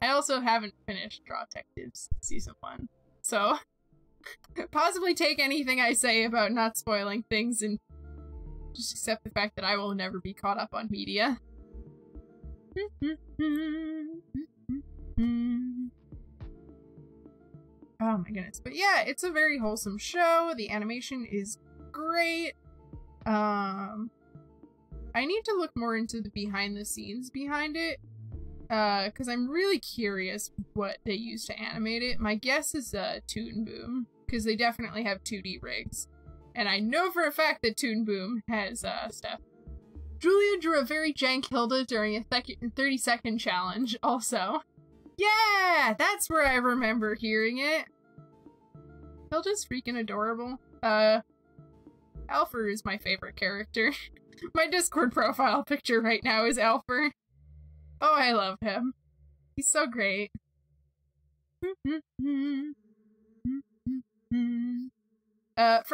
I also haven't finished Draw Detectives Season 1. So, possibly take anything I say about not spoiling things and just accept the fact that I will never be caught up on media. Oh my goodness. But yeah, it's a very wholesome show. The animation is great. I need to look more into the behind the scenes behind it. Because I'm really curious what they use to animate it. My guess is Toon Boom, because they definitely have 2D rigs. And I know for a fact that Toon Boom has stuff. Julia drew a very jank Hilda during a 30-second challenge, also. Yeah! That's where I remember hearing it. Hilda's freaking adorable. Alfer is my favorite character. My Discord profile picture right now is Alfer. Oh, I love him. He's so great. For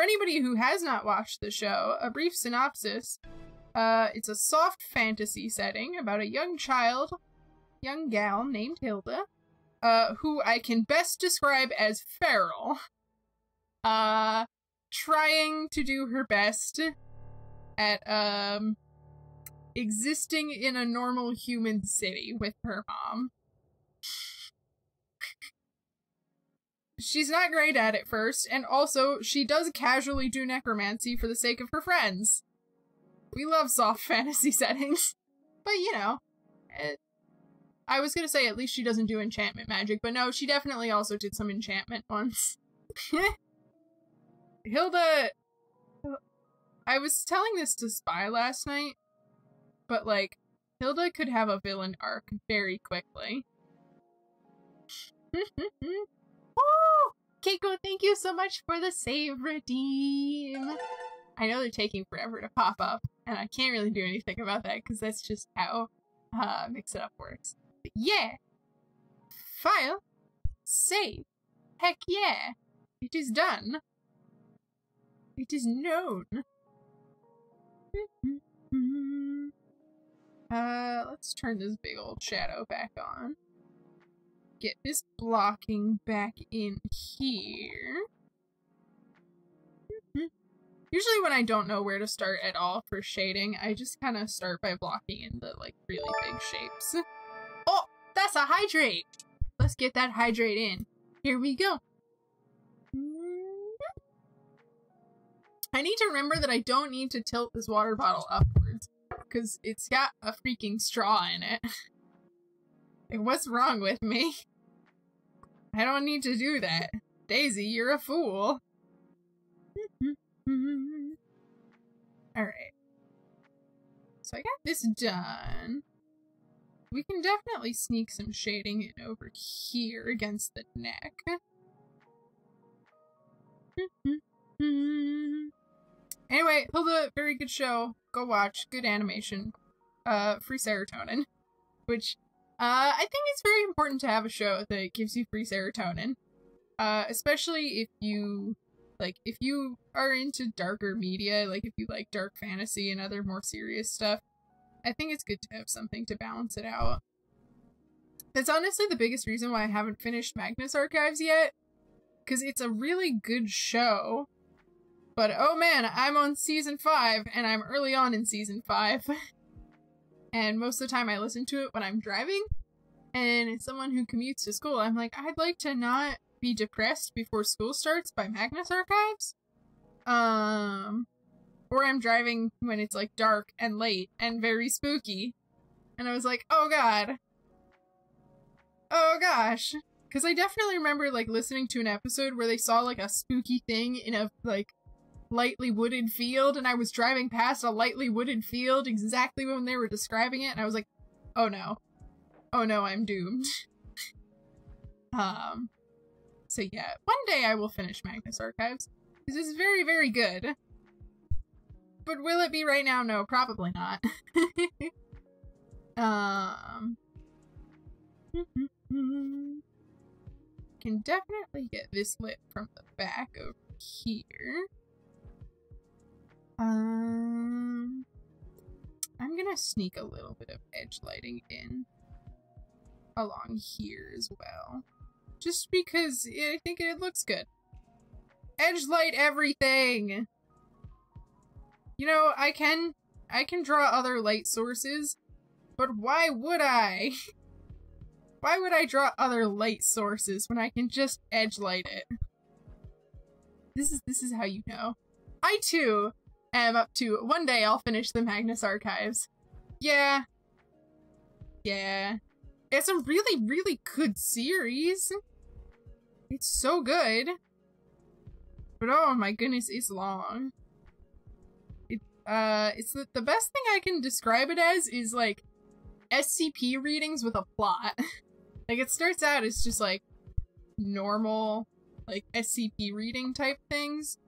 anybody who has not watched the show, a brief synopsis. It's a soft fantasy setting about a young gal named Hilda, who I can best describe as feral. Trying to do her best at, existing in a normal human city with her mom. She's not great at it first, and also she does casually do necromancy for the sake of her friends. We love soft fantasy settings. But, you know, I was gonna say at least she doesn't do enchantment magic, but no, she definitely also did some enchantment once. Hilda... I was telling this to Spy last night, but, like, Hilda could have a villain arc very quickly. Oh! Keiko, thank you so much for the save redeem! I know they're taking forever to pop up, and I can't really do anything about that, because that's just how Mix It Up works. But yeah! File. Save. Heck yeah! It is done. It is known. Let's turn this big old shadow back on. Get this blocking back in here. Usually when I don't know where to start at all for shading, I just kind of start by blocking in the, like, really big shapes. Oh! That's a hydrate! Let's get that hydrate in. Here we go. I need to remember that I don't need to tilt this water bottle upwards, because it's got a freaking straw in it. Like, what's wrong with me? I don't need to do that. Daisy, you're a fool. Alright. So I got this done. We can definitely sneak some shading in over here against the neck. Anyway, Hilda, very good show. Go watch. Good animation. Free serotonin. Which, I think it's very important to have a show that gives you free serotonin. Especially if you, like, if you are into darker media, like if you like dark fantasy and other more serious stuff, I think it's good to have something to balance it out. That's honestly the biggest reason why I haven't finished Magnus Archives yet. Because it's a really good show. But, oh man, I'm on season 5, and I'm early on in season 5. And most of the time I listen to it when I'm driving. And as someone who commutes to school, I'm like, I'd like to not be depressed before school starts by Magnus Archives. Or I'm driving when it's, like, dark and late and very spooky. And I was like, oh god. Oh gosh. Because I definitely remember, like, listening to an episode where they saw, like, a spooky thing in a, like, lightly wooded field, and I was driving past a lightly wooded field exactly when they were describing it, and I was like, oh no. Oh no, I'm doomed. So yeah, one day I will finish Magnus Archives, because it's very, very good. But will it be right now? No, probably not. can definitely get this lit from the back over here. I'm gonna sneak a little bit of edge lighting in along here as well. Just because I think it looks good. Edge light everything! You know, I can draw other light sources, but why would I? Why would I draw other light sources when I can just edge light it? This is how you know. I too am up to one day I'll finish the Magnus Archives. Yeah. Yeah. It's a really, really good series. It's so good. But oh my goodness, it's long. It's the best thing I can describe it as is like SCP readings with a plot. Like it starts out as just like normal like SCP reading type things,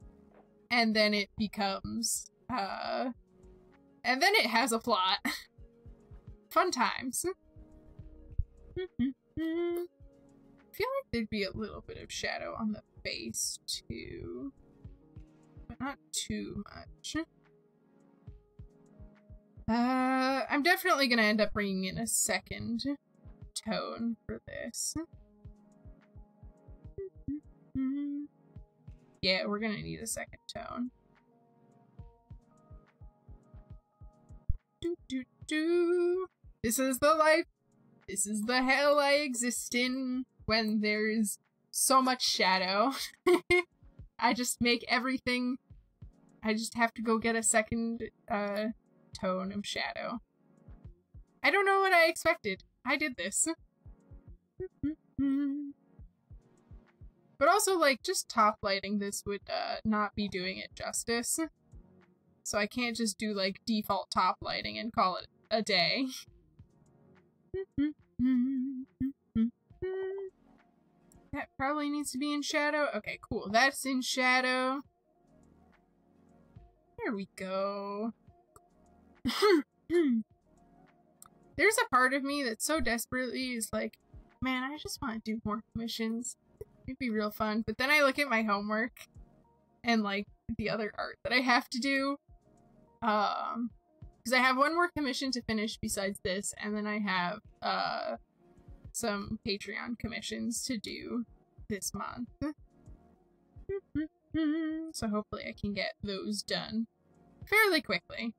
and then it becomes and then it has a plot. Fun times. I feel like there'd be a little bit of shadow on the face too, but not too much. I'm definitely gonna end up bringing in a second tone for this. Yeah, we're gonna need a second tone. This is the life. This is the hell I exist in when there's so much shadow. I just make everything. I just have to go get a second tone of shadow. I don't know what I expected. I did this. But also, like, just top lighting this would not be doing it justice. So I can't just do, like, default top lighting and call it a day. That probably needs to be in shadow. Okay, cool. That's in shadow. There we go. There's a part of me that so desperately is like, man, I just want to do more commissions. It'd be real fun. But then I look at my homework and like the other art that I have to do. Because I have one more commission to finish besides this, and then I have some Patreon commissions to do this month. So hopefully I can get those done fairly quickly.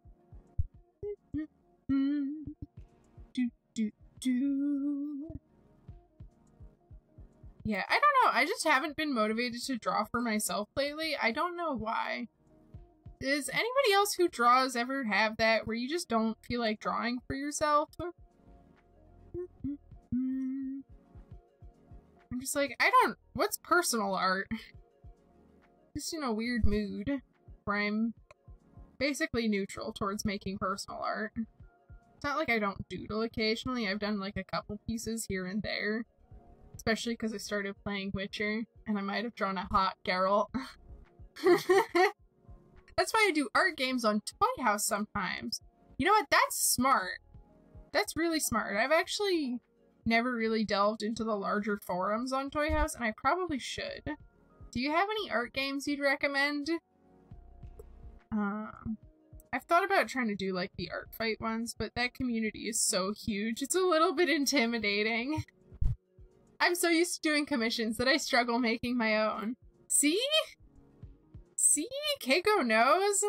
Yeah, I don't know. I just haven't been motivated to draw for myself lately. I don't know why. Does anybody else who draws ever have that where you just don't feel like drawing for yourself? I'm just like, what's personal art? Just in a weird mood where I'm basically neutral towards making personal art. It's not like I don't doodle occasionally. I've done like a couple pieces here and there. Especially because I started playing Witcher, and I might have drawn a hot Geralt. That's why I do art games on Toy House sometimes. You know what? That's smart. That's really smart. I've actually never really delved into the larger forums on Toy House, and I probably should. Do you have any art games you'd recommend? I've thought about trying to do like the art fight ones, but that community is so huge. It's a little bit intimidating. I'm so used to doing commissions that I struggle making my own. See? See? 𝐃𝐤𝐬𝐜𝐵 knows.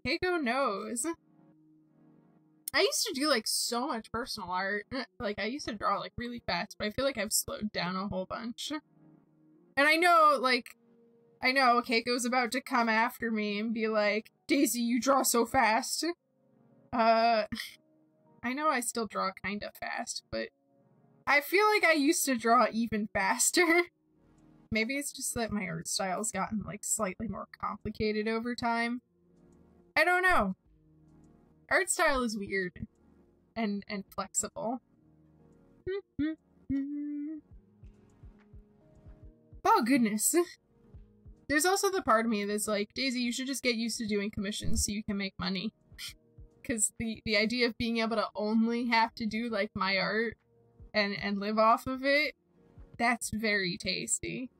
𝐃𝐤𝐬𝐜𝐵 knows. I used to do like so much personal art. Like I used to draw like really fast, but I feel like I've slowed down a whole bunch. And I know 𝐃𝐤𝐬𝐜𝐵's about to come after me and be like, Daisy, you draw so fast. I know I still draw kind of fast, but I feel like I used to draw even faster. Maybe it's just that my art style's gotten like slightly more complicated over time. I don't know. Art style is weird and flexible. Oh goodness. There's also the part of me that's like, Daisy, you should just get used to doing commissions so you can make money. Because the idea of being able to only have to do like my art and live off of it That's very tasty.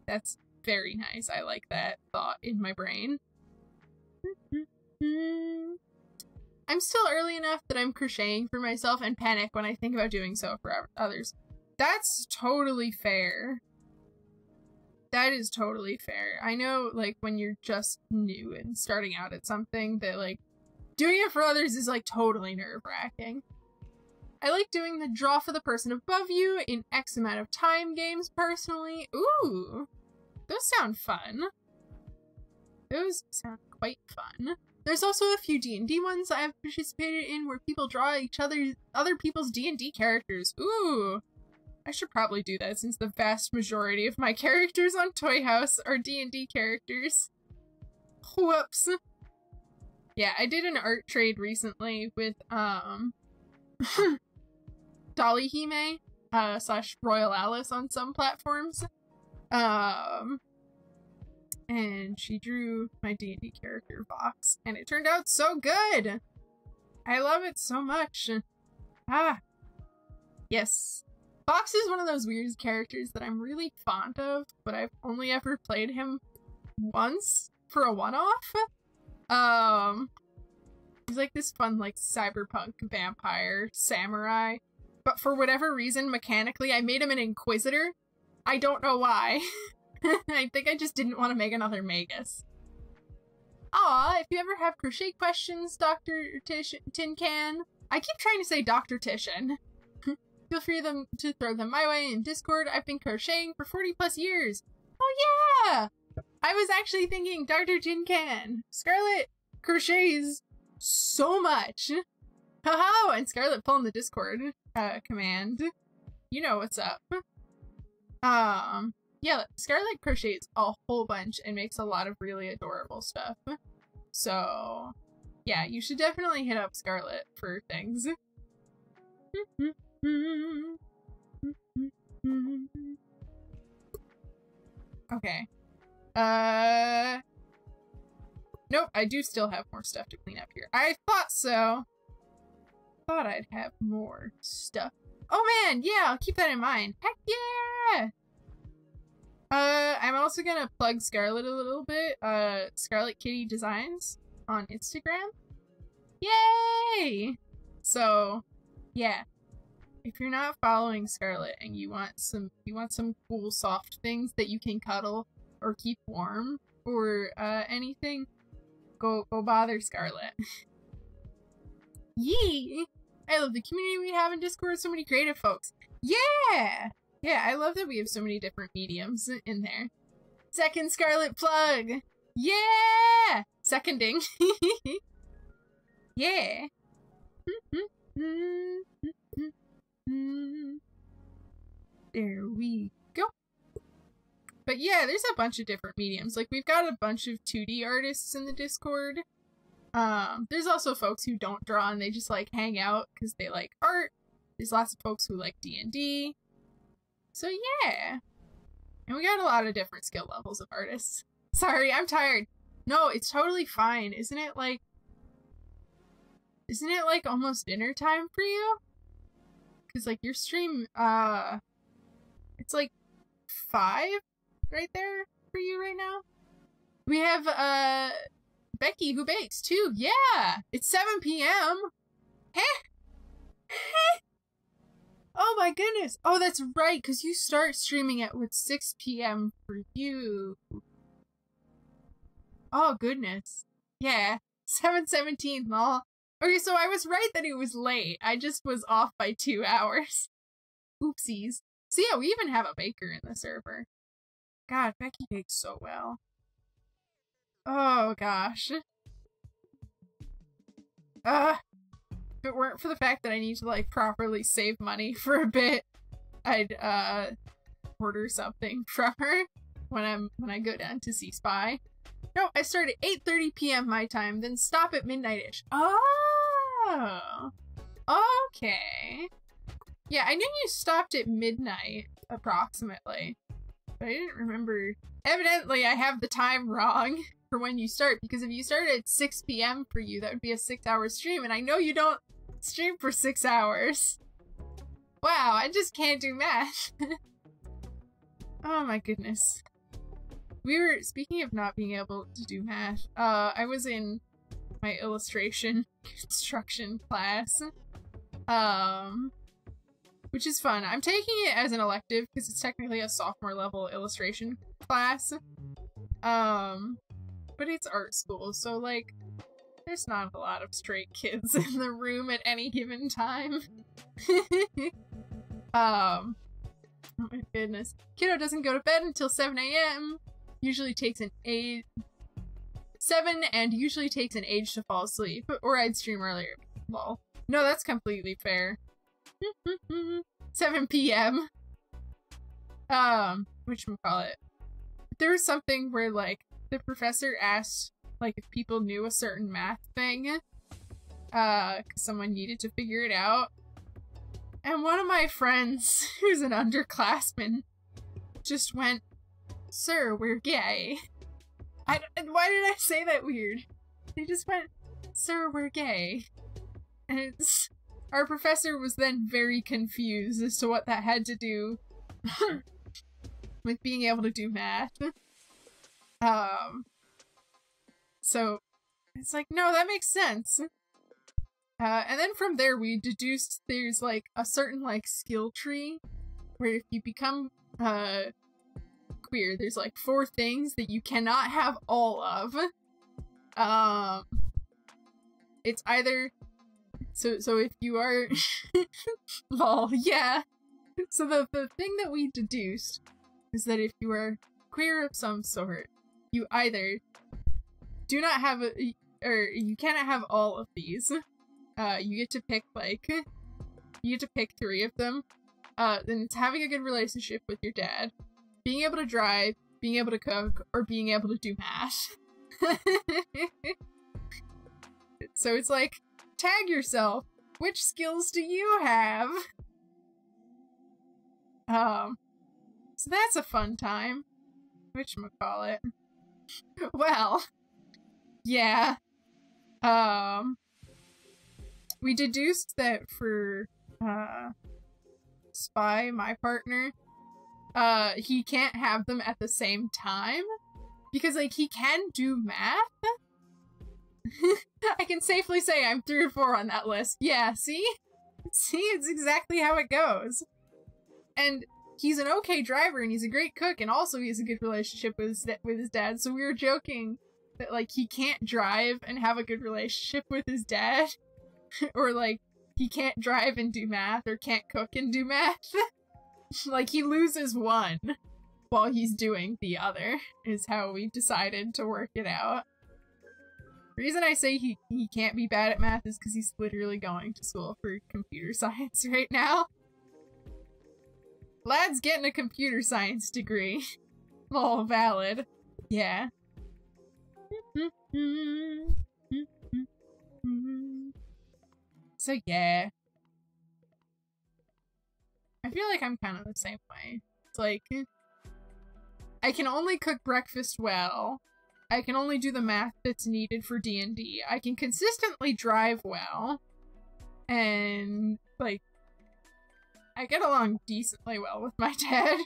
That's very nice. I like that thought in my brain. I'm still early enough that I'm crocheting for myself and panic when I think about doing so for others. That's totally fair. That is totally fair. I know, like, when you're just new and starting out at something, that, like, doing it for others is, like, totally nerve-wracking. I like doing the draw for the person above you in X amount of time games, personally. Ooh! Those sound fun. Those sound quite fun. There's also a few D&D ones I've participated in where people draw other people's D&D characters. Ooh! I should probably do that since the vast majority of my characters on Toy House are D&D characters. Whoops. Yeah, I did an art trade recently with, 𝐃𝐢𝐬𝐜𝐵, / Royal Alice on some platforms. And she drew my D&D character box, and it turned out so good! I love it so much. Ah. Yes. Fox is one of those weird characters that I'm really fond of, but I've only ever played him once for a one-off. He's like this fun, like, cyberpunk vampire samurai, but for whatever reason, mechanically, I made him an inquisitor. I don't know why. I think I just didn't want to make another Magus. Aw, if you ever have crochet questions, Dr. Tin Can. I keep trying to say Dr. Tishan. Feel free to throw them my way in Discord. I've been crocheting for 40 plus years. Oh yeah! I was actually thinking Dr. Tin Can. Scarlet crochets so much. Haha! And Scarlet pulling the Discord command. You know what's up. Yeah, Scarlet crochets a whole bunch and makes a lot of really adorable stuff. So, yeah, you should definitely hit up Scarlet for things. Okay. Nope, I do still have more stuff to clean up here. I thought so. Thought I'd have more stuff. Oh man, yeah, I'll keep that in mind. Heck yeah! I'm also gonna plug Scarlet a little bit. Scarlet Kitty Designs on Instagram. Yay! So, yeah. If you're not following Scarlet and you want some cool soft things that you can cuddle or keep warm or anything, go bother Scarlet. Yee! I love the community we have in Discord. So many creative folks. Yeah! Yeah, I love that we have so many different mediums in there. Second Scarlet plug! Yeah! Seconding. Yeah. There we go. But yeah, there's a bunch of different mediums. Like, we've got a bunch of 2D artists in the Discord. There's also folks who don't draw and they just, like, hang out because they like art. There's lots of folks who like D&D. So yeah. And we got a lot of different skill levels of artists. Sorry, I'm tired. No, it's totally fine. Isn't it like almost dinner time for you? Because, like, your stream, it's like 5 right there for you right now. We have, Becky who bakes too. Yeah! It's 7 p.m. Heh! Heh! Oh my goodness! Oh, that's right, because you start streaming at, what, 6 p.m. for you. Oh, goodness. Yeah. 7:17, lol. Okay, so I was right that it was late. I just was off by 2 hours. Oopsies. So yeah, we even have a baker in the server. God, Becky bakes so well. Oh gosh. If it weren't for the fact that I need to, like, properly save money for a bit, I'd order something from her when I go down to see Spy. No, I start at 8:30 p.m. my time, then stop at midnight-ish. Oh! Okay. Yeah, I knew you stopped at midnight, approximately. But I didn't remember. Evidently, I have the time wrong for when you start, because if you start at 6 p.m. for you, that would be a 6-hour stream, and I know you don't stream for 6 hours. Wow, I just can't do math. Oh my goodness. We were, speaking of not being able to do math, I was in my illustration construction class, which is fun. I'm taking it as an elective because it's technically a sophomore level illustration class, but it's art school, so like, there's not a lot of straight kids in the room at any given time. Oh my goodness. Kiddo doesn't go to bed until 7 a.m. Usually takes an age 7 and usually takes an age to fall asleep. Or I'd stream earlier. Lol. No, that's completely fair. 7 p.m. Whatchamacallit. There was something where like the professor asked like if people knew a certain math thing. 'Cause someone needed to figure it out. And one of my friends, who's an underclassman, just went, "Sir, we're gay." Why did I say that weird? He just went, "Sir, we're gay." And it's, our professor was then very confused as to what that had to do with being able to do math. So it's like, no, that makes sense. And then from there we deduced there's like a certain like skill tree where if you become queer, there's like 4 things that you cannot have all of. It's either so if you are lol, yeah. So the thing that we deduced is that if you are queer of some sort, you either do not have or you cannot have all of these. You get to pick like, you get to pick 3 of them. Then it's having a good relationship with your dad, being able to drive, being able to cook, or being able to do math. So it's like, tag yourself. Which skills do you have? So that's a fun time. Whatchamacallit. Well, yeah. We deduced that for, Spy, my partner, he can't have them at the same time. Because, like, he can do math? I can safely say I'm 3 or 4 on that list. Yeah, see? See, it's exactly how it goes. And he's an okay driver, and he's a great cook, and also he has a good relationship with his dad, so we were joking that, like, he can't drive and have a good relationship with his dad. Or, like, he can't drive and do math, or can't cook and do math. Like, he loses one while he's doing the other, is how we decided to work it out. The reason I say he can't be bad at math is because he's literally going to school for computer science right now. Lad's getting a computer science degree. Lol, valid. Yeah. So yeah. I feel like I'm kind of the same way. It's like, I can only cook breakfast well. I can only do the math that's needed for D&D. I can consistently drive well. And, like, I get along decently well with my dad.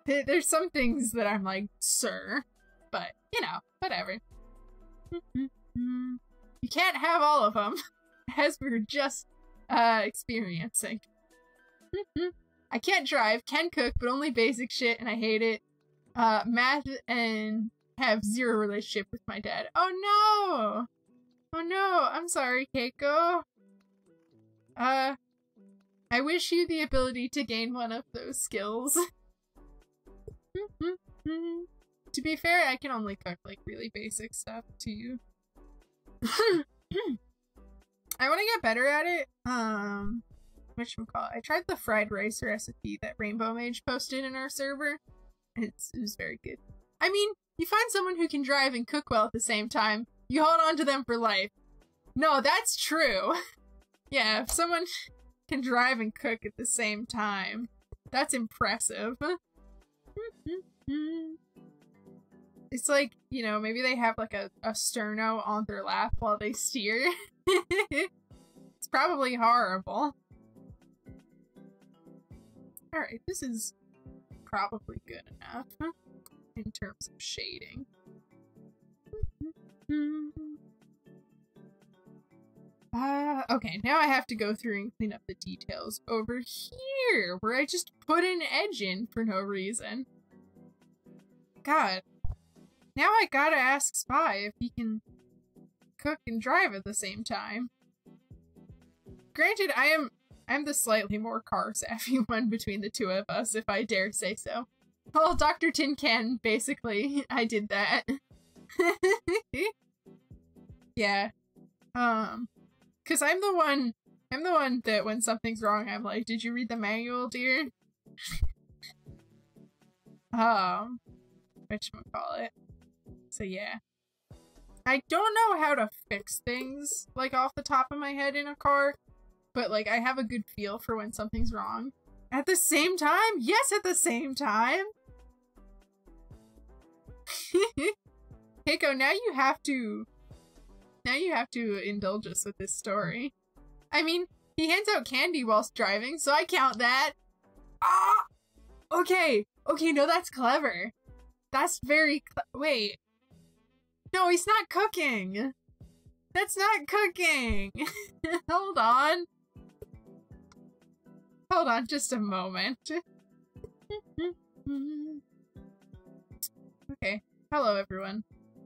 There's some things that I'm like, sir. But, you know, whatever. You can't have all of them, as we were just experiencing. I can't drive, can cook, but only basic shit, and I hate it. Math and have 0 relationship with my dad. Oh no! Oh no, I'm sorry, 𝐾𝐢𝐬𝐜𝐿. I wish you the ability to gain one of those skills. To be fair, I can only cook like really basic stuff too. I want to get better at it. Whatchamacallit? I tried the fried rice recipe that 𝐓𝐢𝐻 posted in our server. It was very good. I mean, you find someone who can drive and cook well at the same time, you hold on to them for life. No, that's true. Yeah, if someone can drive and cook at the same time, that's impressive. It's like, you know, maybe they have like a sterno on their lap while they steer. It's probably horrible. Alright, this is probably good enough in terms of shading. Okay, now I have to go through and clean up the details over here, where I just put an edge in for no reason. God. Now I gotta ask Spy if he can cook and drive at the same time. Granted, I'm the slightly more car-savvy one between the two of us, if I dare say so. Well, Dr. Tin Can, basically, I did that. Yeah. Cause I'm the one that when something's wrong, I'm like, did you read the manual, dear? Whatchamacallit. So yeah. I don't know how to fix things, like, off the top of my head in a car, but, like, I have a good feel for when something's wrong. At the same time? Yes, at the same time! Keiko, now you have to indulge us with this story. I mean, he hands out candy whilst driving, so I count that. Ah! Okay, no, that's clever. That's very wait. No, he's not cooking! That's not cooking! Hold on. Hold on just a moment. Okay, hello everyone.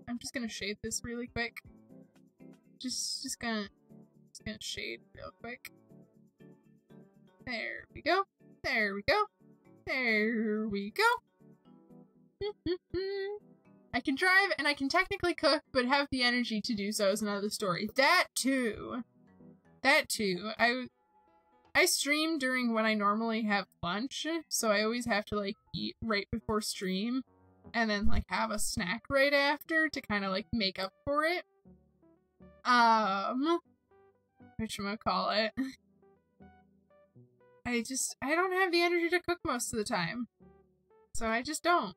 I'm just gonna shade this really quick. Just gonna shade real quick. There we go. There we go. There we go. I can drive and I can technically cook, but have the energy to do so is another story. That too. I stream during when I normally have lunch, so I always have to like eat right before stream and then like have a snack right after to kind of like make up for it. Whatchamacallit. I don't have the energy to cook most of the time. So I just don't.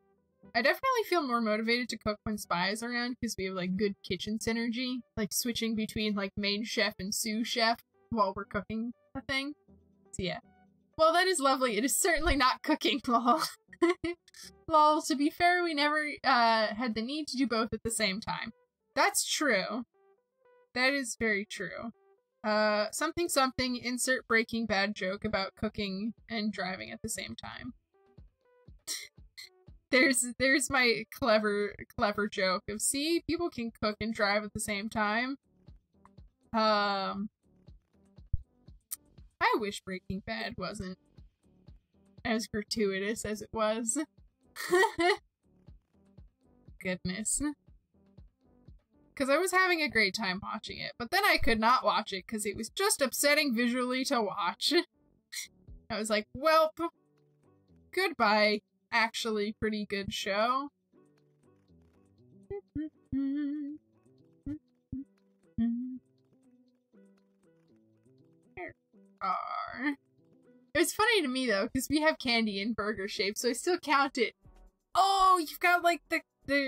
I definitely feel more motivated to cook when Spy is around because we have like good kitchen synergy, like switching between like main chef and sous chef while we're cooking a thing. So yeah. Well, that is lovely. It is certainly not cooking, lol. Lol, to be fair, we never had the need to do both at the same time. That's true. That is very true. Something, insert Breaking Bad joke about cooking and driving at the same time. There's my clever joke of, see, people can cook and drive at the same time. I wish Breaking Bad wasn't as gratuitous as it was. Goodness. Because I was having a great time watching it, but then I could not watch it because it was just upsetting visually to watch. I was like, well, goodbye. Actually pretty good show. There are. It was funny to me though, because we have candy in burger shape, so I still count it. Oh, you've got like the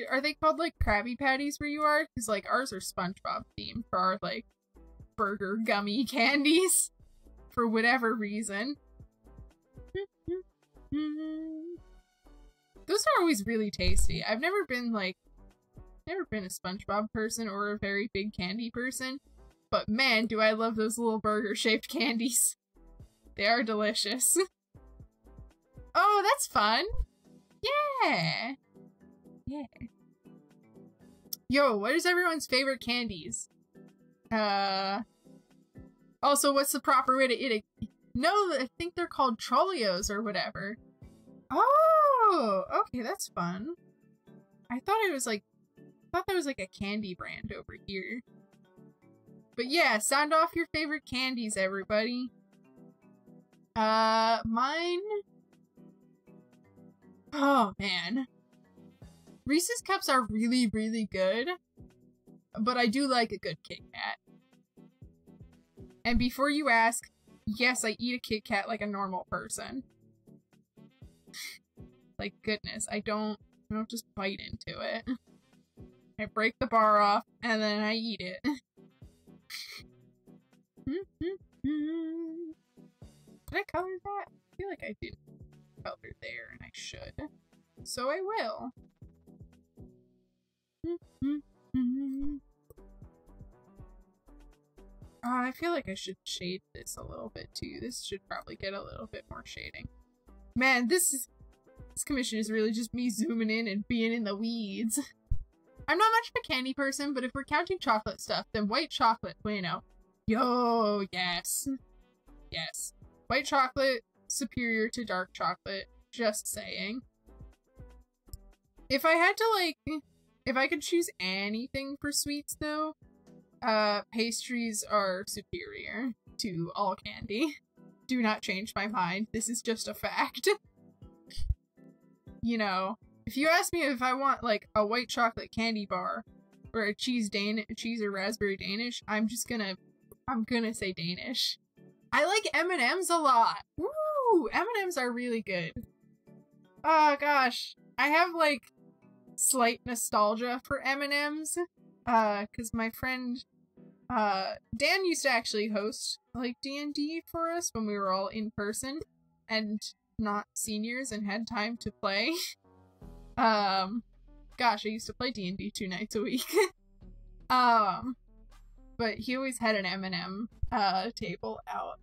are they called like Krabby Patties where you are? Because like ours are SpongeBob themed for our like burger gummy candies for whatever reason. Those are always really tasty. I've never been a SpongeBob person or a very big candy person, but man, do I love those little burger-shaped candies. They are delicious. Oh, that's fun. Yeah. Yeah. Yo, what is everyone's favorite candies? Also, what's the proper way to eat it? No, I think they're called Trolleos or whatever. Oh, okay, that's fun. I thought there was like a candy brand over here. But yeah, sound off your favorite candies, everybody. Mine. Oh man. Reese's Cups are really, really good, but I do like a good Kit Kat. And before you ask, yes, I eat a Kit Kat like a normal person. Like, goodness, I don't just bite into it. I break the bar off, and then I eat it. Did I color that? I feel like I did. color there, and I should. So I will. I feel like I should shade this a little bit too. This should probably get a little bit more shading. Man, this commission is really just me zooming in and being in the weeds. I'm not much of a candy person, but if we're counting chocolate stuff, then white chocolate, bueno. Yo, yes. Yes. White chocolate, superior to dark chocolate. Just saying. If I had to, like, if I could choose anything for sweets, though, pastries are superior to all candy. Do not change my mind. This is just a fact. You know, if you ask me if I want, like, a white chocolate candy bar or a cheese or raspberry Danish, I'm gonna say Danish. I like M&Ms a lot. Woo! M&Ms are really good. Oh gosh. I have, like, slight nostalgia for M&Ms. Cause my friend, Dan used to actually host, like, D&D for us when we were all in person and not seniors and had time to play. Gosh, I used to play D&D 2 nights a week. But he always had an M&M, table out,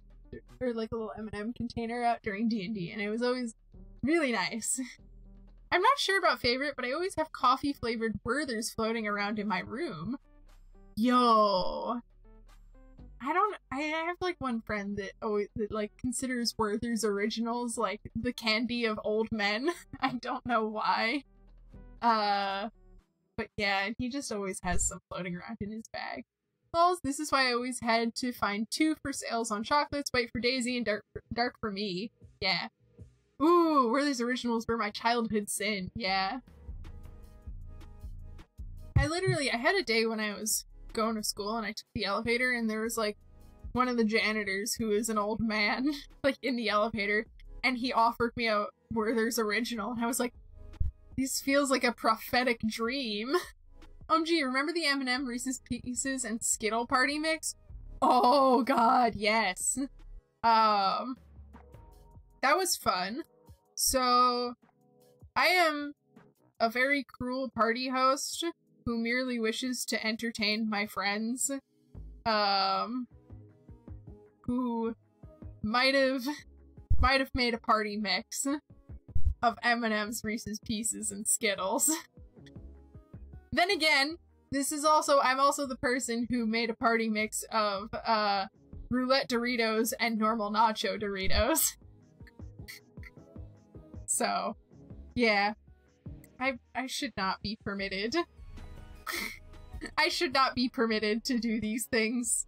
or like a little M&M container out during D&D, and it was always really nice. I'm not sure about favorite, but I always have coffee-flavored Werthers floating around in my room. Yo! I have like one friend that like considers Werther's Originals like the candy of old men. I don't know why. But yeah, he just always has some floating around in his bag. Well, this is why I always had to find 2 for sales on chocolates, white for Daisy and dark for me. Yeah. Ooh, Werther's Originals were my childhood sin. Yeah. I had a day when I was going to school and I took the elevator and there was like one of the janitors who is an old man like in the elevator and he offered me a Werther's Original and I was like, this feels like a prophetic dream. OMG, remember the M&M Reese's Pieces and Skittle party mix? Oh god, yes. That was fun. So I am a very cruel party host who merely wishes to entertain my friends, who might have made a party mix of M&M's, Reese's Pieces, and Skittles. Then again, I'm also the person who made a party mix of, roulette Doritos and normal nacho Doritos. So, yeah. I should not be permitted. I should not be permitted to do these things.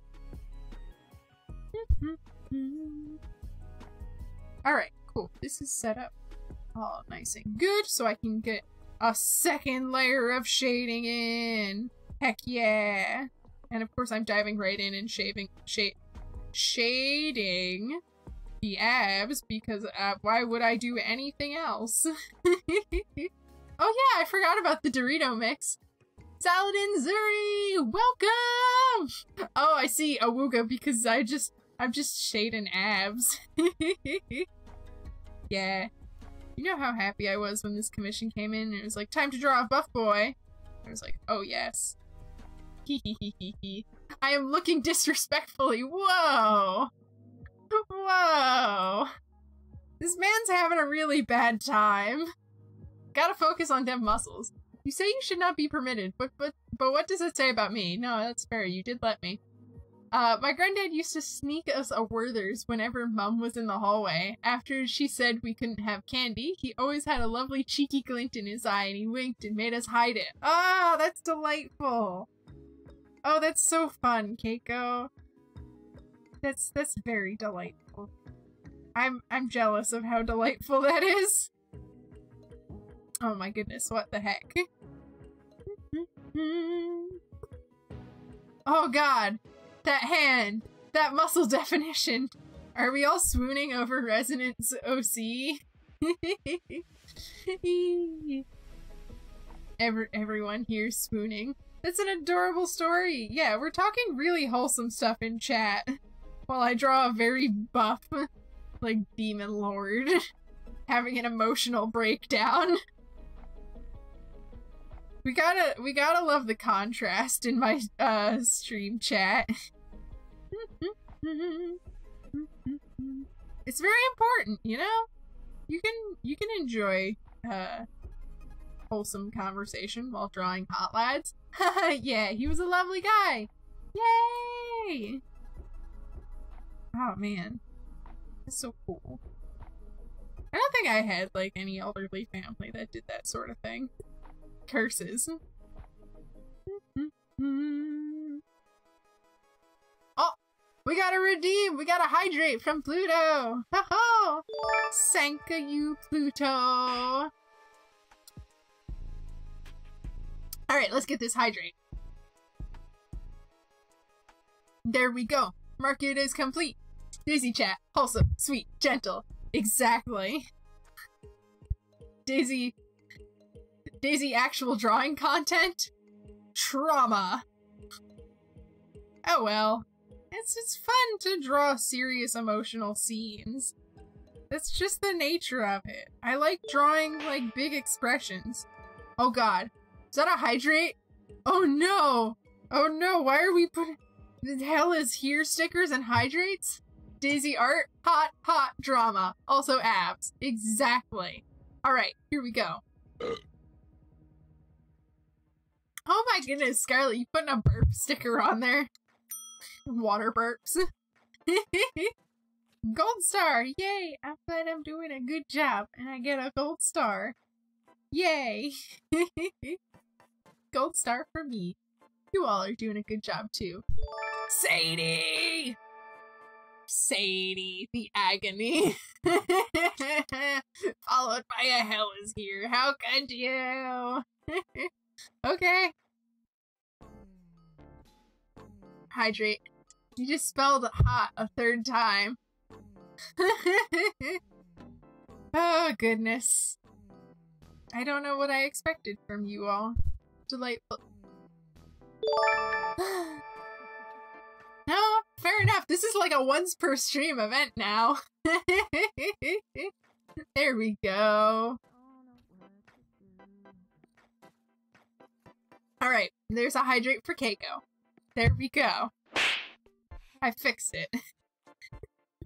Alright, cool. This is set up all nice and good, so I can get a second layer of shading in. Heck yeah. And of course I'm diving right in and shading the abs, because why would I do anything else? Oh yeah, I forgot about the Dorito mix. Saladin Zuri, welcome! Oh, I see Awooga because I'm just shading abs. Yeah. You know how happy I was when this commission came in and it was like, time to draw a buff boy. I was like, oh yes. Hee. I am looking disrespectfully. Whoa! Whoa! This man's having a really bad time. Gotta focus on them muscles. You say you should not be permitted, but what does it say about me? No, that's fair, you did let me. My granddad used to sneak us a Werther's whenever Mum was in the hallway. After she said we couldn't have candy, he always had a lovely cheeky glint in his eye and he winked and made us hide it. Oh, that's delightful! Oh, that's so fun, 𝐾𝐤𝐬𝐜𝐿. That's very delightful. I'm jealous of how delightful that is. Oh my goodness, what the heck? Oh god! That hand! That muscle definition! Are we all swooning over Resonance OC? Everyone here swooning. That's an adorable story! Yeah, we're talking really wholesome stuff in chat. While I draw a very buff, like, demon lord. having an emotional breakdown. We gotta love the contrast in my stream chat. It's very important, you know? You can enjoy wholesome conversation while drawing hot lads. Yeah, he was a lovely guy. Yay! Oh man. That's so cool. I don't think I had like any elderly family that did that sort of thing. Curses. Oh! We gotta redeem! We gotta hydrate from Pluto! Ho-ho! 𝐂𝐤𝐬𝐿. Alright, let's get this hydrate. There we go. Market is complete. Daisy chat. Wholesome, sweet, gentle. Exactly. Daisy actual drawing content? Trauma. Oh well. It's fun to draw serious emotional scenes. That's just the nature of it. I like drawing like big expressions. Oh god. Is that a hydrate? Oh no! Oh no, why are we putting the hell is here stickers and hydrates? Daisy art, hot drama. Also abs. Exactly. Alright, here we go. Oh my goodness, Scarlett, you putting a burp sticker on there. Water burps. Gold star, yay! I'm glad I'm doing a good job and I get a gold star. Yay! Gold star for me. You all are doing a good job too. Sadie! Sadie, the agony. Followed by a hell is here. How could you? Okay. Hydrate. You just spelled hot a third time. Oh, goodness. I don't know what I expected from you all. Delightful. No, fair enough. This is like a once per stream event now. There we go. Alright, there's a hydrate for 𝐃𝐤𝐬𝐜. There we go. I fixed it.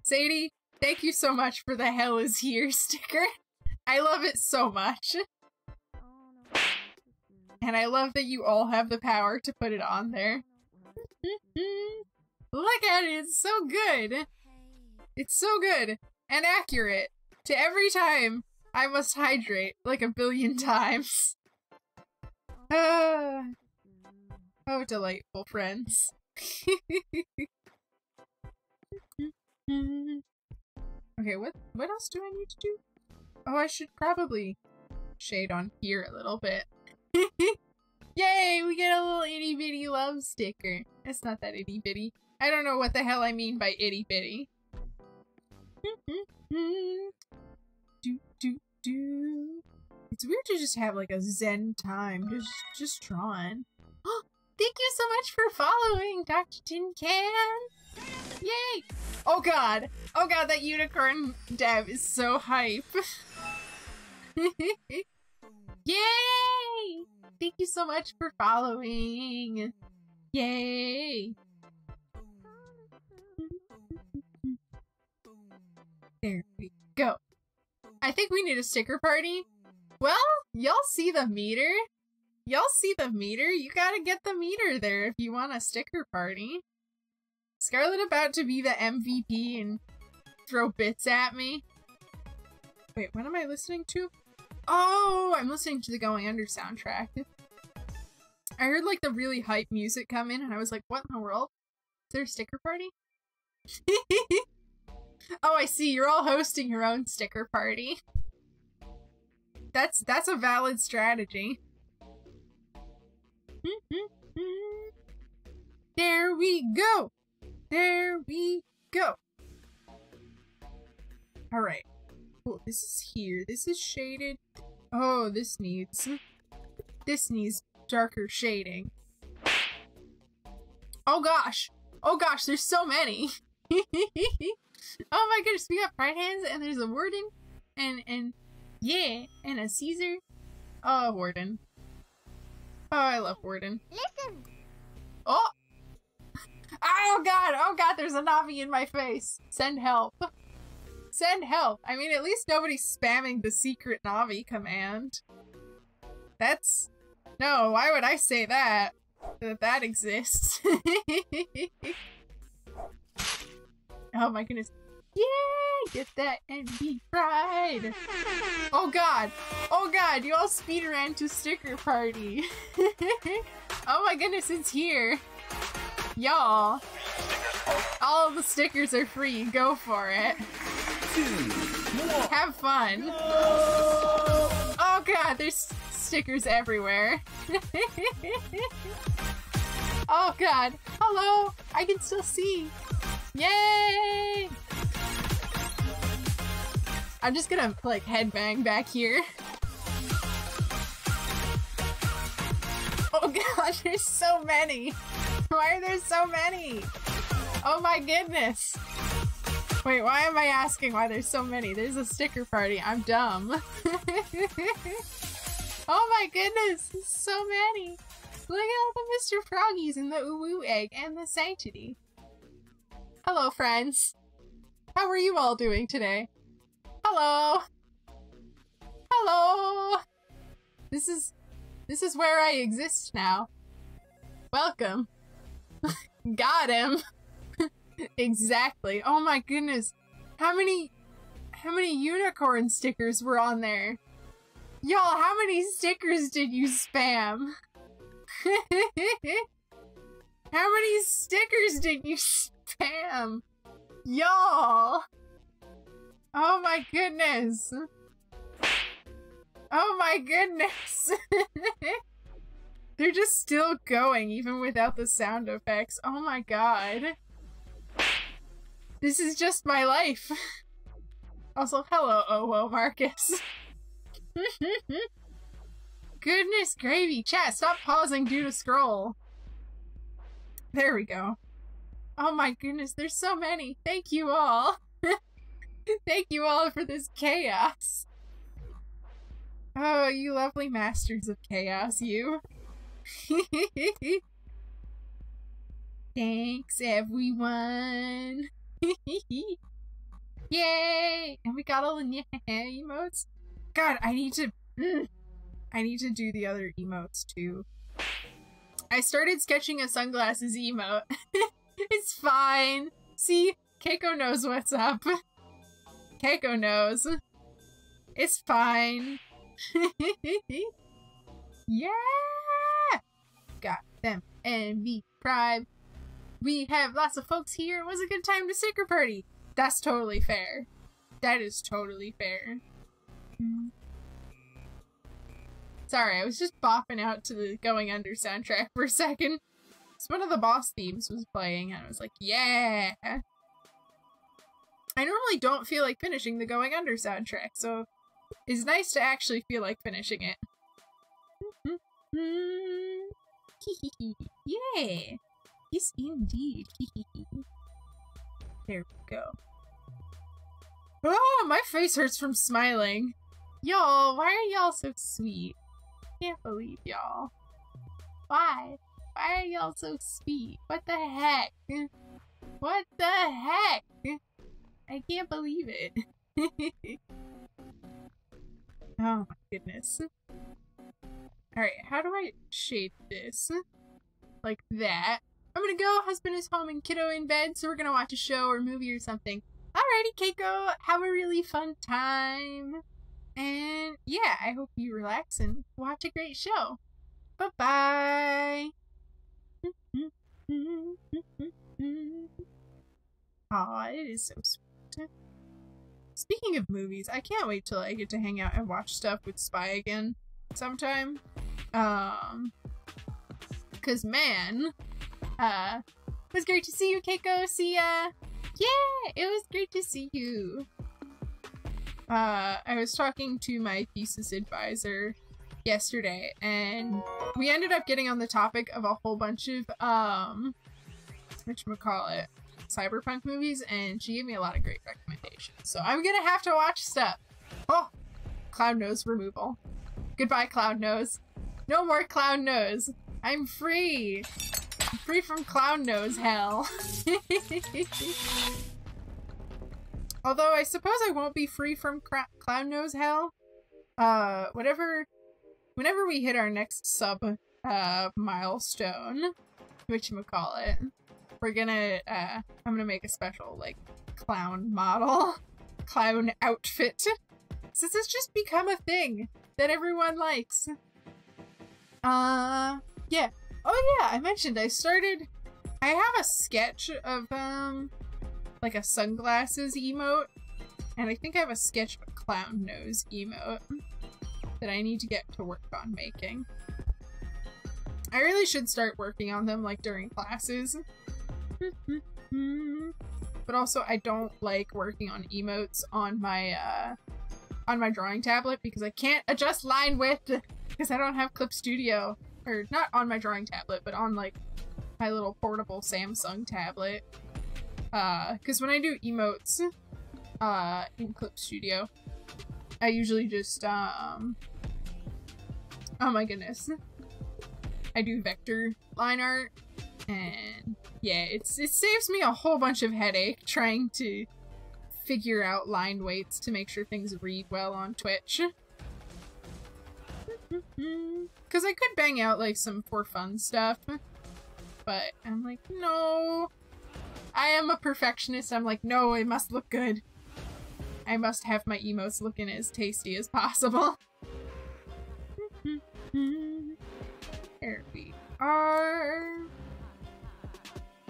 Sadie, thank you so much for the hell is here sticker. I love it so much. And I love that you all have the power to put it on there. Look at it, it's so good. It's so good and accurate to every time I must hydrate like a billion times. Oh, delightful friends. Okay, what else do I need to do? Oh, I should probably shade on here a little bit. Yay, we get a little itty bitty love sticker. It's not that itty bitty. I don't know what the hell I mean by itty bitty. It's weird to just have like a zen time, just drawing. Thank you so much for following, Dr. Tin Can. Yay! Oh god, that unicorn dev is so hype. Yay! Thank you so much for following. Yay! There we go. I think we need a sticker party. Well, y'all see the meter. Y'all see the meter. You gotta get the meter there if you want a sticker party. Scarlett about to be the MVP and throw bits at me. Wait, what am I listening to? Oh, I'm listening to the Going Under soundtrack. I heard like the really hype music come in and I was like, what in the world? Is there a sticker party? Oh, I see. You're all hosting your own sticker party. That's a valid strategy. There we go. There we go. All right. Cool. This is here. This is shaded. Oh, this needs darker shading. Oh gosh. Oh gosh, there's so many. Oh my goodness, we got pride hands and there's a wording. and yeah, and a Caesar. Oh, Warden. Oh, I love Warden. Listen. Oh! Oh god, there's a Navi in my face. Send help. Send help. I mean, at least nobody's spamming the secret Navi command. That's... No, why would I say that? That exists. Oh my goodness. Yeah! Get that NB pride! Oh god! Oh god, you all speed ran to sticker party! Oh my goodness, it's here! Y'all! All of the stickers are free, go for it! Have fun! Oh god, there's stickers everywhere! Oh god! Hello! I can still see! Yay! I'm just gonna, like, headbang back here. Oh gosh, there's so many! Why are there so many? Oh my goodness! Wait, why am I asking why there's so many? There's a sticker party. I'm dumb. Oh my goodness! So many! Look at all the Mr. Froggies and the Uwu egg and the Sanctity. Hello, friends. How are you all doing today? Hello! Hello! This is where I exist now. Welcome. Got him. Exactly. Oh my goodness. How many unicorn stickers were on there? Y'all, how many stickers did you spam? How many stickers did you spam? Y'all! Oh my goodness! Oh my goodness! They're just still going even without the sound effects. Oh my god. This is just my life. Also, hello, oh, Marcus. Goodness gravy. Chat, stop pausing due to scroll. There we go. Oh my goodness, there's so many. Thank you all. Thank you all for this chaos. Oh, you lovely masters of chaos, you. Thanks, everyone. Yay! And we got all the emotes. God, I need to do the other emotes too. I started sketching a sunglasses emote. It's fine. See, 𝐾𝐤𝐬𝐜𝐸 knows what's up. 𝐾𝐤𝐬𝐜𝐸 knows. It's fine. Yeah! Got them. NV Pride. We have lots of folks here. It was a good time to sticker party. That's totally fair. That is totally fair. Sorry, I was just bopping out to the Going Under soundtrack for a second. So one of the boss themes was playing and I was like, yeah! I normally don't feel like finishing the Going Under soundtrack, so it's nice to actually feel like finishing it. Yeah! Yes, indeed. There we go. Oh, my face hurts from smiling. Y'all, why are y'all so sweet? Can't believe y'all. Why? Why are y'all so sweet? What the heck? What the heck? I can't believe it. Oh my goodness. Alright, how do I shade this? Like that. I'm gonna go. Husband is home and kiddo in bed, so we're gonna watch a show or movie or something. Alrighty, 𝐾𝐤𝐬𝐜𝐸, have a really fun time. And yeah, I hope you relax and watch a great show. Bye-bye. Aw, it is so sweet. Speaking of movies, I can't wait till I get to hang out and watch stuff with Spy again sometime. Cause man, it was great to see you, 𝐾𝐤𝐬𝐜𝐸. See ya. Yeah, it was great to see you. I was talking to my thesis advisor yesterday, and we ended up getting on the topic of a whole bunch of, cyberpunk movies, and she gave me a lot of great recommendations. So I'm gonna have to watch stuff. Oh! Clown nose removal. Goodbye, clown nose. No more clown nose. I'm free. I'm free from clown nose hell. Although I suppose I won't be free from clown nose hell. Whenever we hit our next milestone, whatchamacallit, we're gonna, I'm gonna make a special, like, clown model, clown outfit, since it's just become a thing that everyone likes. Yeah. Oh yeah, I mentioned I have a sketch of, like a sunglasses emote, and I think I have a sketch of a clown nose emote that I need to get to work on making. I really should start working on them, like, during classes. But also, I don't like working on emotes on my drawing tablet because I can't adjust line width because I don't have Clip Studio. Or, not on my drawing tablet, but on, like, my little portable Samsung tablet. Because when I do emotes, in Clip Studio, I usually just, oh my goodness. I do vector line art, and yeah, it saves me a whole bunch of headache trying to figure out line weights to make sure things read well on Twitch. Because I could bang out, like, some for fun stuff, but I'm like, no. I am a perfectionist. I'm like, no, it must look good. I must have my emotes looking as tasty as possible. There we are.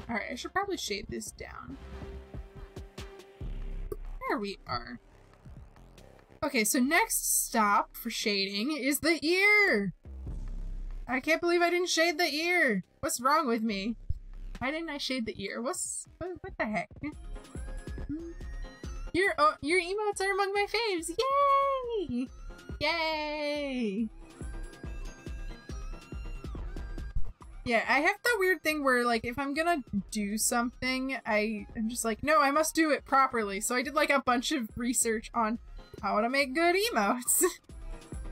Alright, I should probably shade this down. There we are. Okay, so next stop for shading is the ear! I can't believe I didn't shade the ear! What's wrong with me? Why didn't I shade the ear? What the heck? Your emotes are among my faves! Yay! Yay! Yeah, I have the weird thing where, like, if I'm gonna do something, I'm just like, no, I must do it properly. So I did, like, a bunch of research on how to make good emotes.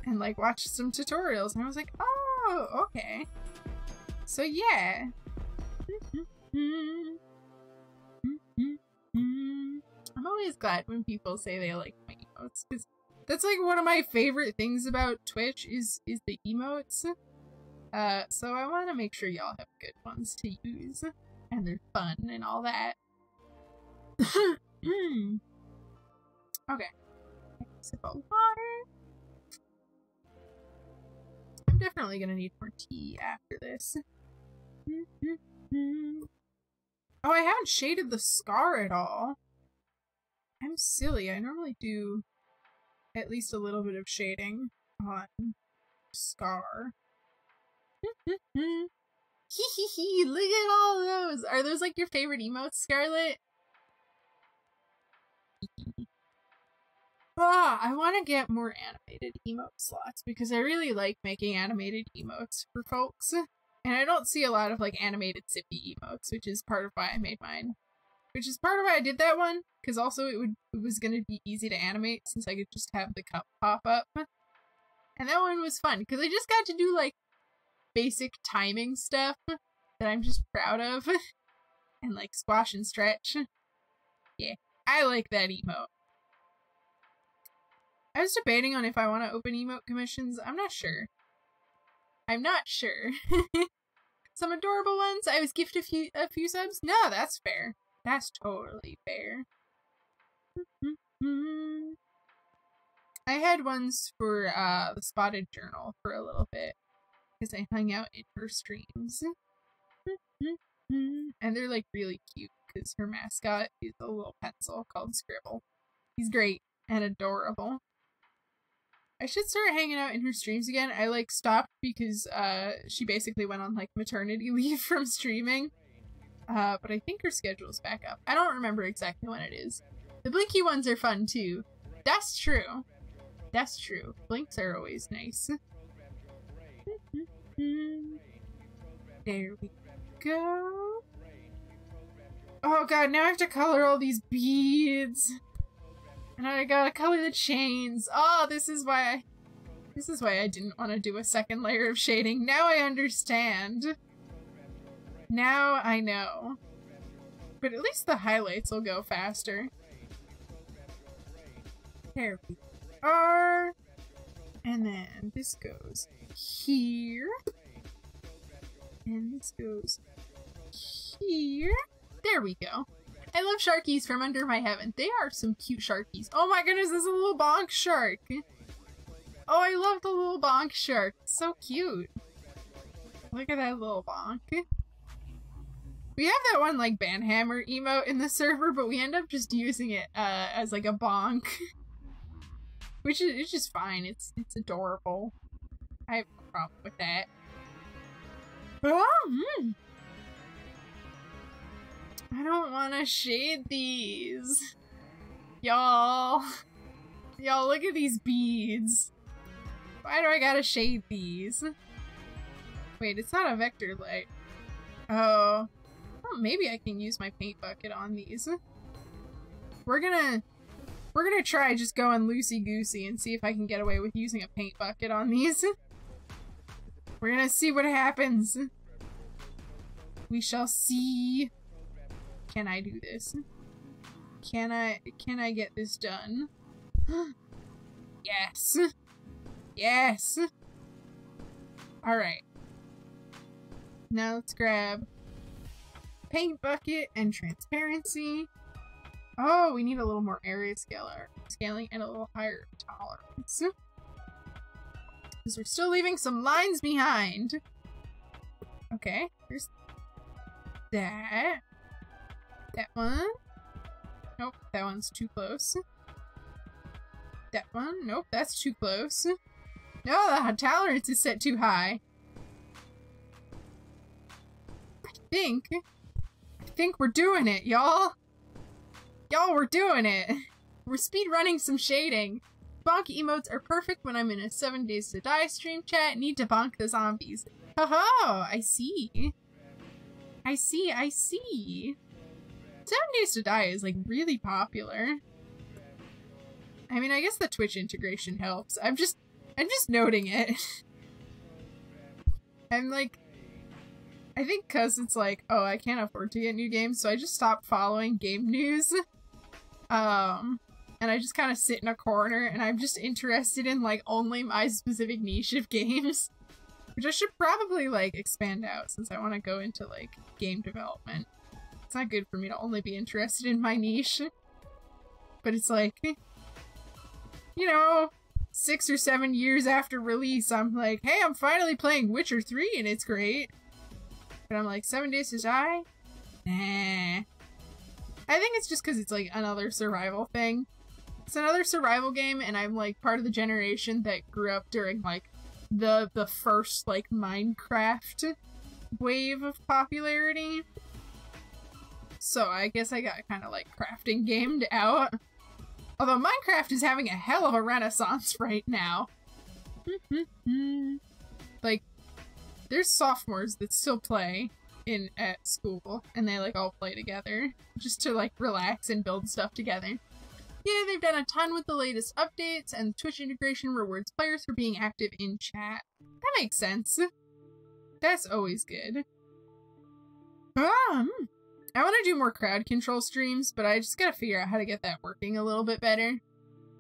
And, like, watched some tutorials, and I was like, oh, okay. So, yeah. I'm always glad when people say they like my emotes, because that's, like, one of my favorite things about Twitch is the emotes. So I want to make sure y'all have good ones to use, and they're fun and all that. Okay. Sip of water. I'm definitely gonna need more tea after this. Oh, I haven't shaded the scar at all. I'm silly. I normally do at least a little bit of shading on scar. Hee, look at all those! Are those, like, your favorite emotes, Scarlet? Ah, I want to get more animated emote slots because I really like making animated emotes for folks. And I don't see a lot of, like, animated sippy emotes, which is part of why I made mine. Which is part of why I did that one, because also it was gonna be easy to animate since I could just have the cup pop up. And that one was fun, because I just got to do, like, basic timing stuff that I'm just proud of. And, like, squash and stretch. Yeah, I like that emote. I was debating on if I want to open emote commissions. I'm not sure. I'm not sure. Some adorable ones. I was gifted a few subs. No, that's fair. That's totally fair. I had ones for the Spotted Journal for a little bit because I hung out in her streams. And they're, like, really cute because her mascot is a little pencil called Scribble. He's great and adorable. I should start hanging out in her streams again. I, like, stopped because she basically went on, like, maternity leave from streaming. But I think her schedule's back up. I don't remember exactly when it is. The Blinky ones are fun too. That's true. That's true. Blinks are always nice. There we go. Oh god, now I have to color all these beads. And I gotta color the chains. Oh, this is why I didn't want to do a second layer of shading. Now I understand. Now I know. But at least the highlights will go faster. There we are. And then this goes here. And this goes here. There we go. I love sharkies from under my heaven. They are some cute sharkies. Oh my goodness, there's a little bonk shark. Oh, I love the little bonk shark. It's so cute. Look at that little bonk. We have that one like banhammer emote in the server, but we end up just using it as like a bonk. Which is it's just fine. It's adorable. I have no problem with that. I don't want to shade these. Y'all. Y'all, look at these beads. Why do I gotta shade these? Wait, it's not a vector light. Oh. Well, maybe I can use my paint bucket on these. We're gonna try just going loosey-goosey and see if I can get away with using a paint bucket on these. We're gonna see what happens. We shall see. Can I do this? Can I get this done? Yes. Yes. Alright. Now let's grab paint bucket and transparency. Oh, we need a little more area scaling and a little higher tolerance. Because we're still leaving some lines behind. Okay, here's that. That one. Nope, that one's too close. That one. Nope, that's too close. No, the tolerance is set too high. I think we're doing it, y'all. Y'all, we're doing it. We're speedrunning some shading. Bonk emotes are perfect when I'm in a 7 Days to Die stream chat. Need to bonk the zombies. Ho-ho! I see. I see. 7 Days to Die is like really popular. I mean, I guess the Twitch integration helps. I'm just noting it. I'm like, I think cause it's like, oh, I can't afford to get new games, so I just stopped following game news. And I just kind of sit in a corner and I'm just interested in like only my specific niche of games. Which I should probably like expand out since I want to go into like game development. It's not good for me to only be interested in my niche. But it's like, you know, 6 or 7 years after release, I'm like, hey, I'm finally playing Witcher 3 and it's great. But I'm like, 7 Days to Die? Nah. I think it's just because it's like another survival thing. It's another survival game and I'm like part of the generation that grew up during like the first like Minecraft wave of popularity. So I guess I got kind of like crafting gamed out. Although Minecraft is having a hell of a renaissance right now. Like, there's sophomores that still play at school, and they like all play together just to like relax and build stuff together. Yeah, they've done a ton with the latest updates, and Twitch integration rewards players for being active in chat. That makes sense. That's always good. I want to do more crowd control streams, but I just gotta figure out how to get that working a little bit better.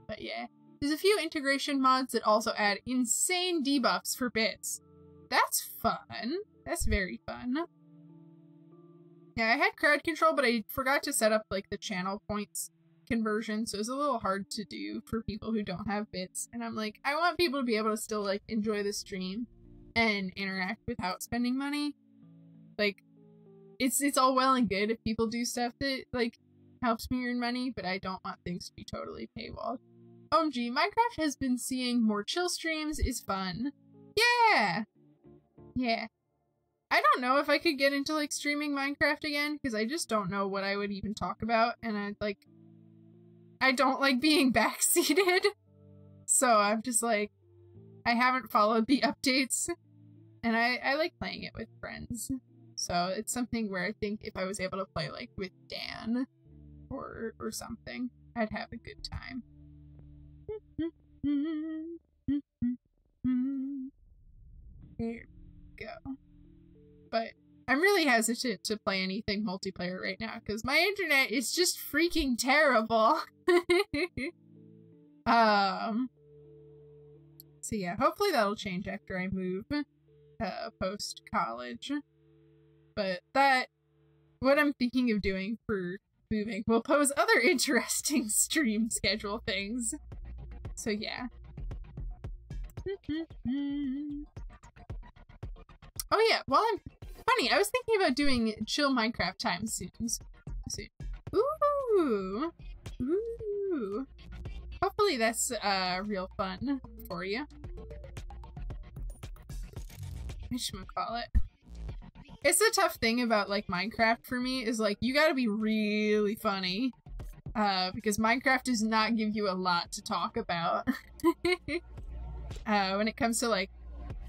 But yeah. There's a few integration mods that also add insane debuffs for bits. That's fun. That's very fun. Yeah, I had crowd control, but I forgot to set up like the channel points conversion, so it's a little hard to do for people who don't have bits. And I'm like, I want people to be able to still like enjoy the stream and interact without spending money. Like, it's all well and good if people do stuff that like helps me earn money, but I don't want things to be totally paywalled. OMG, Minecraft has been seeing more chill streams is fun. Yeah! Yeah. I don't know if I could get into like streaming Minecraft again, because I just don't know what I would even talk about, and I don't like being backseated. So I'm just like, I haven't followed the updates, and I like playing it with friends. So it's something where I think if I was able to play like with Dan or something, I'd have a good time. There we go. But I'm really hesitant to play anything multiplayer right now because my internet is just freaking terrible. So yeah, hopefully that'll change after I move post college. But what I'm thinking of doing for moving will pose other interesting stream schedule things. So yeah. Oh yeah, funny, I was thinking about doing chill Minecraft time soon. Ooh. Ooh. Hopefully that's real fun for you. Whatchamacallit. It's the tough thing about like Minecraft for me is like you gotta be really funny. Because Minecraft does not give you a lot to talk about. When it comes to like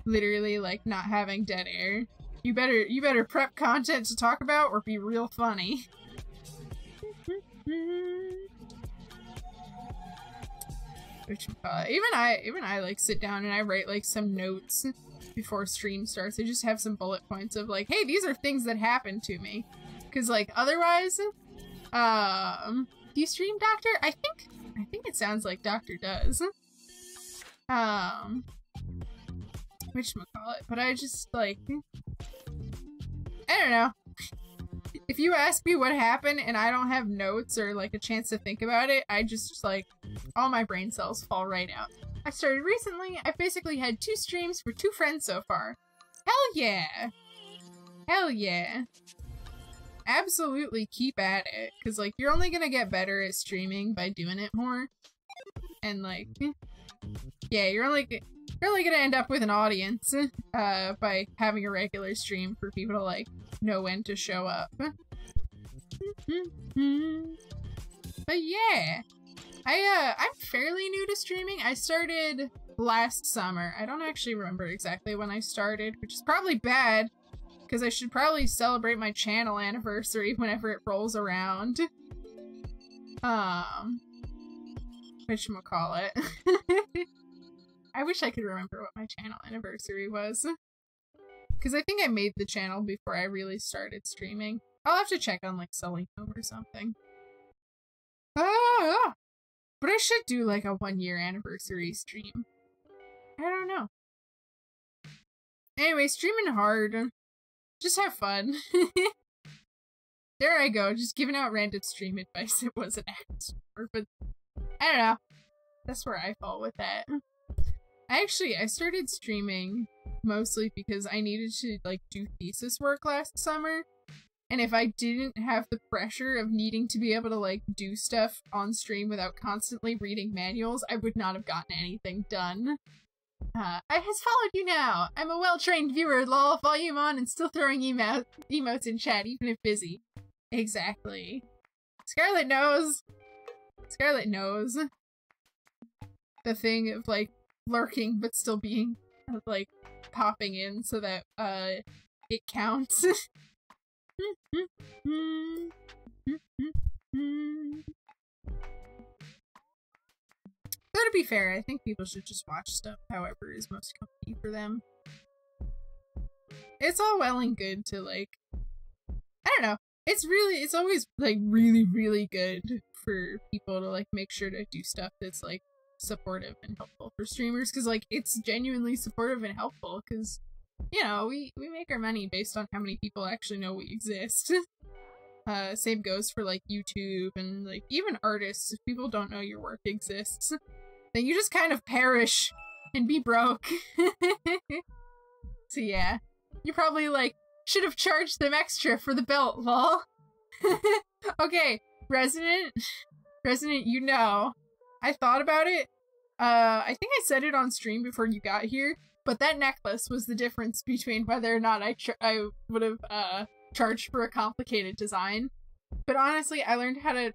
literally like not having dead air. You better prep content to talk about or be real funny. Even I like sit down and I write like some notes before stream starts. I just have some bullet points of like, hey, these are things that happened to me. Cause like otherwise, do you stream Doctor? I think it sounds like Doctor does. Whatchamacallit, but I just like, I don't know. If you ask me what happened and I don't have notes or like a chance to think about it, I just like, all my brain cells fall right out. I started recently. I've basically had 2 streams for 2 friends so far. Hell yeah. Hell yeah. Absolutely keep at it. Cause like, you're only gonna get better at streaming by doing it more. And like, yeah, you're only gonna end up with an audience by having a regular stream for people to like know when to show up. But yeah, I'm fairly new to streaming. I started last summer. I don't actually remember exactly when I started, which is probably bad because I should probably celebrate my channel anniversary whenever it rolls around. Whatchamacallit. I wish I could remember what my channel anniversary was. Because I think I made the channel before I really started streaming. I'll have to check on like Selling Home or something. Ah! But I should do like a 1-year anniversary stream. I don't know. Anyway, streaming hard. Just have fun. There I go, just giving out random stream advice. It wasn't actually, but I don't know. That's where I fall with that. I started streaming mostly because I needed to like do thesis work last summer. And if I didn't have the pressure of needing to be able to like do stuff on stream without constantly reading manuals, I would not have gotten anything done. I has followed you now. I'm a well-trained viewer, lol, volume on and still throwing emotes in chat even if busy. Exactly. Scarlet knows. Scarlet knows. The thing of like lurking but still being like popping in so that it counts. Though to be fair, I think people should just watch stuff however is most comfy for them. It's all well and good to like, I don't know, it's always like really good for people to like make sure to do stuff that's like supportive and helpful for streamers, because like it's genuinely supportive and helpful because, you know, we make our money based on how many people actually know we exist. Same goes for like YouTube and like even artists. If people don't know your work exists, then you just kind of perish and be broke. So yeah, you probably like should have charged them extra for the belt, lol. Okay, Resident, you know, I thought about it. I think I said it on stream before you got here, but that necklace was the difference between whether or not I would have charged for a complicated design. But honestly, I learned how to.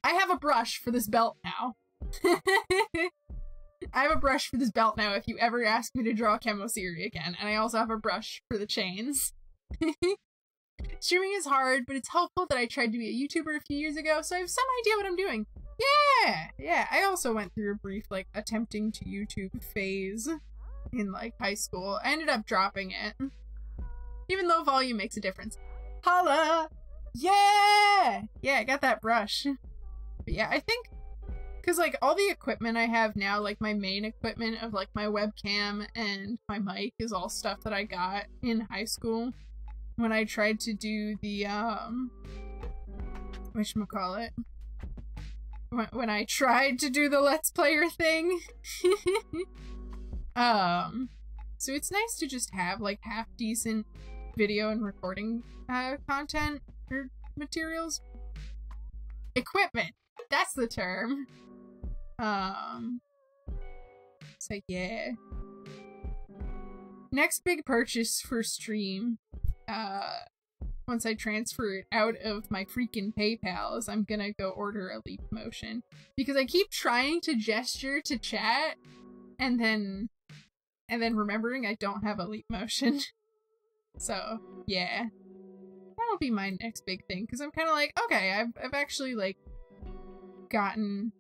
I have a brush for this belt now. I have a brush for this belt now if you ever ask me to draw 𝐃𝐢𝐬𝐿 again, and I also have a brush for the chains. Streaming is hard, but it's helpful that I tried to be a YouTuber a few years ago, so I have some idea what I'm doing. Yeah, I also went through a brief, like, attempting to YouTube phase in, like, high school. I ended up dropping it. Even though volume makes a difference. Holla! Yeah! Yeah, I got that brush. But yeah, I think, because, like, all the equipment I have now, like, my main equipment of, like, my webcam and my mic is all stuff that I got in high school when I tried to do the, whatchamacallit? When I tried to do the Let's Player thing. So it's nice to just have, like, half-decent video and recording, content or materials. Equipment! That's the term. So yeah. Next big purchase for stream, once I transfer it out of my freaking PayPal, is I'm gonna go order a Leap Motion. Because I keep trying to gesture to chat, and then remembering I don't have a Leap Motion. So, yeah. That'll be my next big thing, because I'm kind of like, okay, I've actually, like, gotten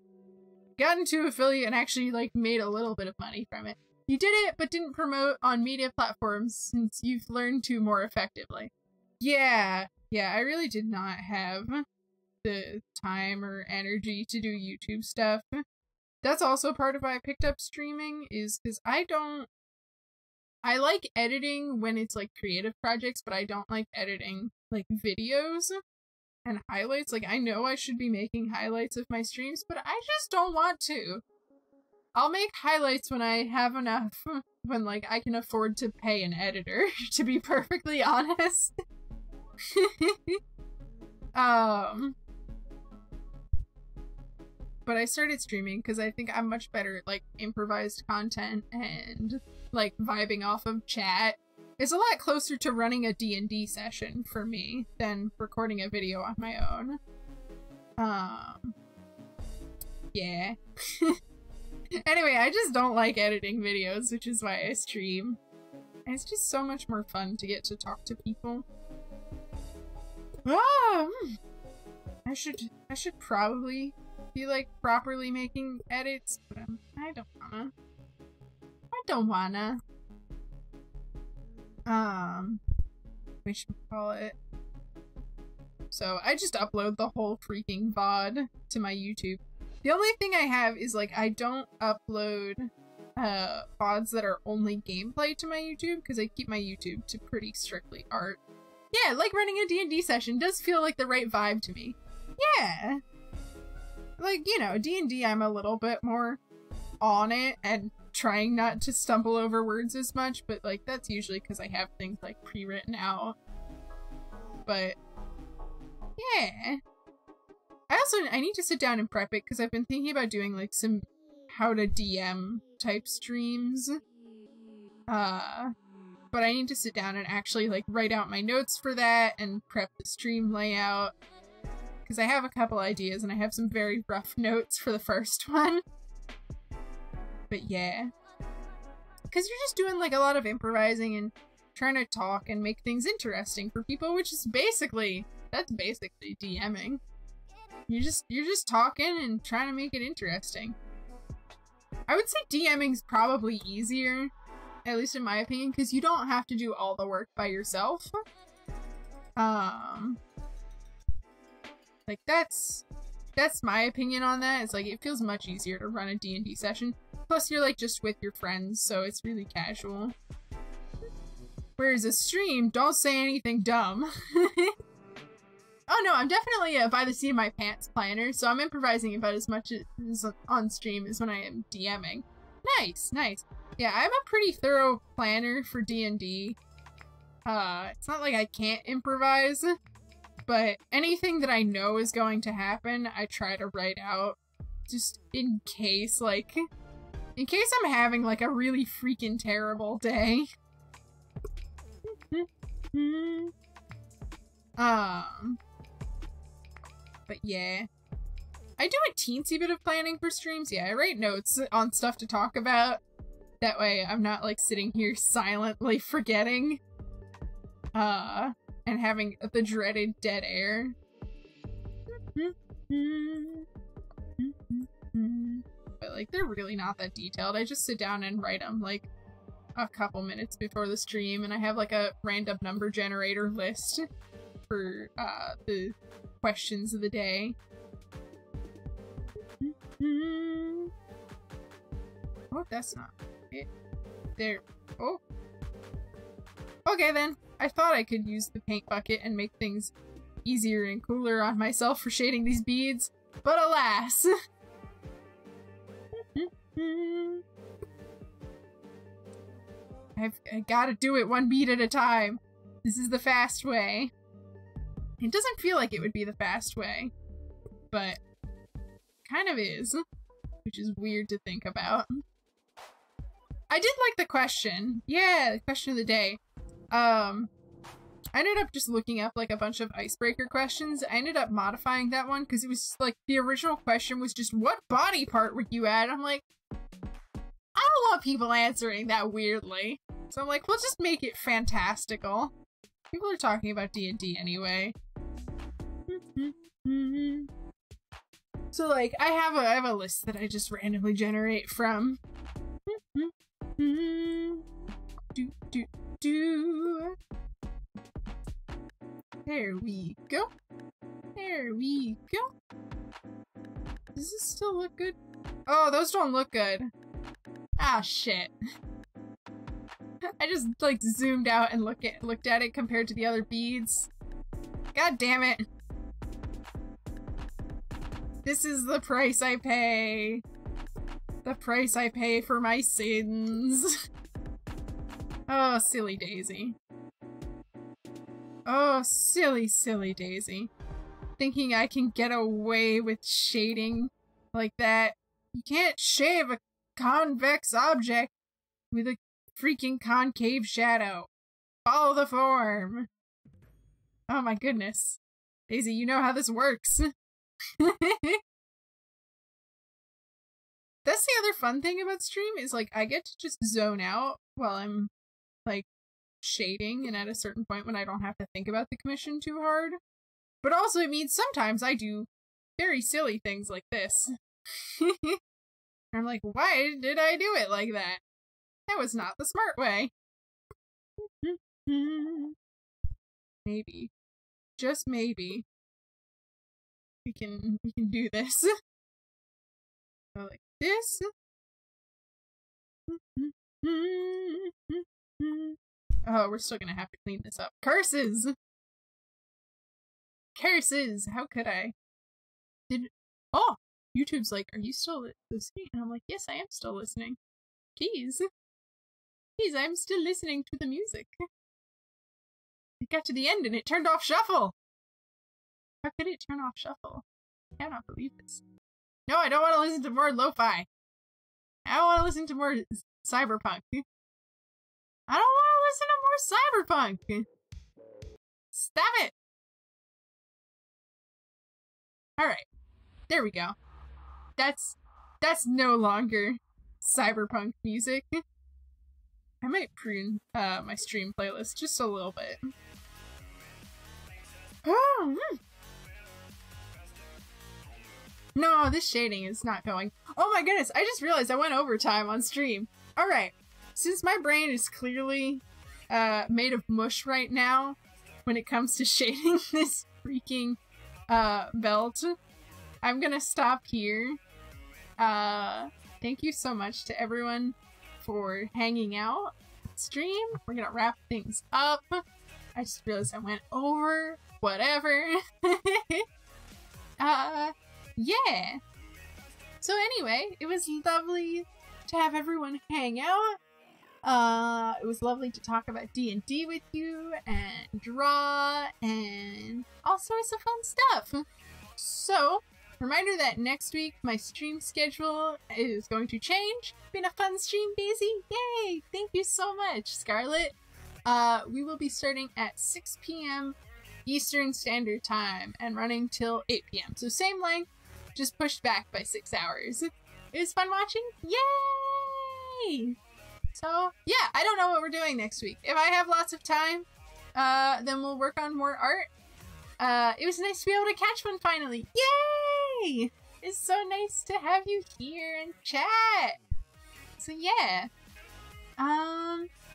to affiliate and actually, like, made a little bit of money from it. You did it, but didn't promote on media platforms since you've learned to more effectively. Yeah, I really did not have the time or energy to do YouTube stuff. That's also part of why I picked up streaming, is because I like editing when it's, like, creative projects, but I don't like editing, like, videos and highlights. Like, I know I should be making highlights of my streams, but I just don't want to. I'll make highlights when I have enough, when, like, I can afford to pay an editor, to be perfectly honest. But I started streaming because I think I'm much better at, like, improvised content and, like, vibing off of chat. It's a lot closer to running a D&D session for me than recording a video on my own. Yeah. Anyway, I just don't like editing videos, which is why I stream. And it's just so much more fun to get to talk to people. I should probably be, like, properly making edits, but I don't wanna. Whatchamacallit? So I just upload the whole freaking VOD to my YouTube. The only thing I have is, like, I don't upload VODs that are only gameplay to my YouTube, because I keep my YouTube to pretty strictly art. Yeah, like running a D&D session does feel like the right vibe to me. Yeah. Like, you know, D&D I'm a little bit more on it and trying not to stumble over words as much, but, like, that's usually because I have things, like, pre-written out. But, yeah. I need to sit down and prep it, because I've been thinking about doing, like, some how to DM type streams. But I need to sit down and actually, like, write out my notes for that and prep the stream layout. Because I have a couple ideas and I have some very rough notes for the first one. But yeah. Because you're just doing, like, a lot of improvising and trying to talk and make things interesting for people, which is basically, that's basically DMing. You're just talking and trying to make it interesting. I would say DMing's probably easier, at least in my opinion, because you don't have to do all the work by yourself. Like, that's my opinion on that. It's like, it feels much easier to run a D&D session. Plus, you're, like, just with your friends, so it's really casual. Whereas a stream, don't say anything dumb. Oh no, I'm definitely a by the seat of my pants planner, so I'm improvising about as much as on stream as when I am DMing. Nice, nice. Yeah, I'm a pretty thorough planner for D&D. It's not like I can't improvise, but anything that I know is going to happen, I try to write out just in case, like, in case I'm having, like, a really freaking terrible day. But yeah. I do a teensy bit of planning for streams. Yeah, I write notes on stuff to talk about. That way I'm not, like, sitting here silently forgetting. And having the dreaded dead air. but like they're really not that detailed. I just sit down and write them like a couple minutes before the stream, and I have like a random number generator list for the questions of the day. Oh, that's not it. There. Oh. Okay then. I thought I could use the paint bucket and make things easier and cooler on myself for shading these beads, but alas. I gotta do it one bead at a time. This is the fast way. It doesn't feel like it would be the fast way, but kind of is, which is weird to think about. I did like the question. Yeah, the question of the day. I ended up just looking up like a bunch of icebreaker questions. I ended up modifying that one because it was like the original question was just, what body part would you add? I'm like, I don't want people answering that weirdly. So I'm like, we'll just make it fantastical. People are talking about D&D anyway. So like, I have a list that I just randomly generate from. There we go. There we go. Does this still look good? Oh, those don't look good. Ah, shit. I just like zoomed out and looked at it compared to the other beads. God damn it. This is the price I pay. The price I pay for my sins. Oh, silly Daisy. Oh, silly, silly Daisy. Thinking I can get away with shading like that. You can't shave a convex object with a freaking concave shadow. Follow the form. Oh my goodness. Daisy, you know how this works. That's the other fun thing about stream is like I get to just zone out while I'm like shading, and at a certain point when I don't have to think about the commission too hard. But also it means sometimes I do very silly things like this. I'm like, why did I do it like that? That was not the smart way. Maybe. Just maybe. We can do this. Go like this. Oh, we're still gonna have to clean this up. Curses! Curses! How could I? Oh! YouTube's like, are you still listening? And I'm like, yes, I am still listening. Jeez. Jeez, I'm still listening to the music. It got to the end and it turned off shuffle! How could it turn off shuffle? I cannot believe this. No, I don't want to listen to more lo-fi. I don't want to listen to more cyberpunk. I don't want to listen to more cyberpunk. Stop it. Alright. There we go. That's no longer cyberpunk music. I might prune my stream playlist just a little bit. Oh, no, this shading is not going. Oh my goodness, I just realized I went overtime on stream. Alright, since my brain is clearly made of mush right now when it comes to shading this freaking belt, I'm gonna stop here. Thank you so much to everyone for hanging out on stream. We're gonna wrap things up. I just realized I went over. Whatever. Yeah. So anyway, it was lovely to have everyone hang out. It was lovely to talk about D&D with you and draw and all sorts of fun stuff. So, reminder that next week my stream schedule is going to change. Been a fun stream, Daisy. Yay! Thank you so much, Scarlett. We will be starting at 6 p.m. Eastern Standard Time and running till 8 p.m. So same length, just pushed back by 6 hours. It was fun watching. Yay! So yeah, I don't know what we're doing next week. If I have lots of time, then we'll work on more art. It was nice to be able to catch one finally. Yay! It's so nice to have you here and chat. So yeah.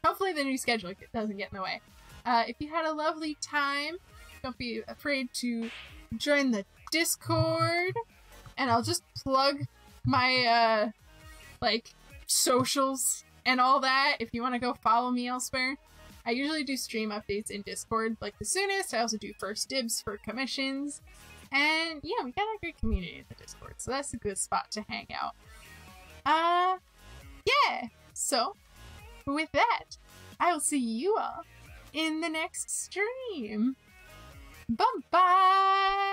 Hopefully the new schedule doesn't get in the way. If you had a lovely time, don't be afraid to join the Discord. And I'll just plug my, like, socials and all that if you want to go follow me elsewhere. I usually do stream updates in Discord, like the soonest. I also do first dibs for commissions. And yeah, we got a great community in the Discord, so that's a good spot to hang out. Yeah, so with that, I will see you all in the next stream. Bye-bye!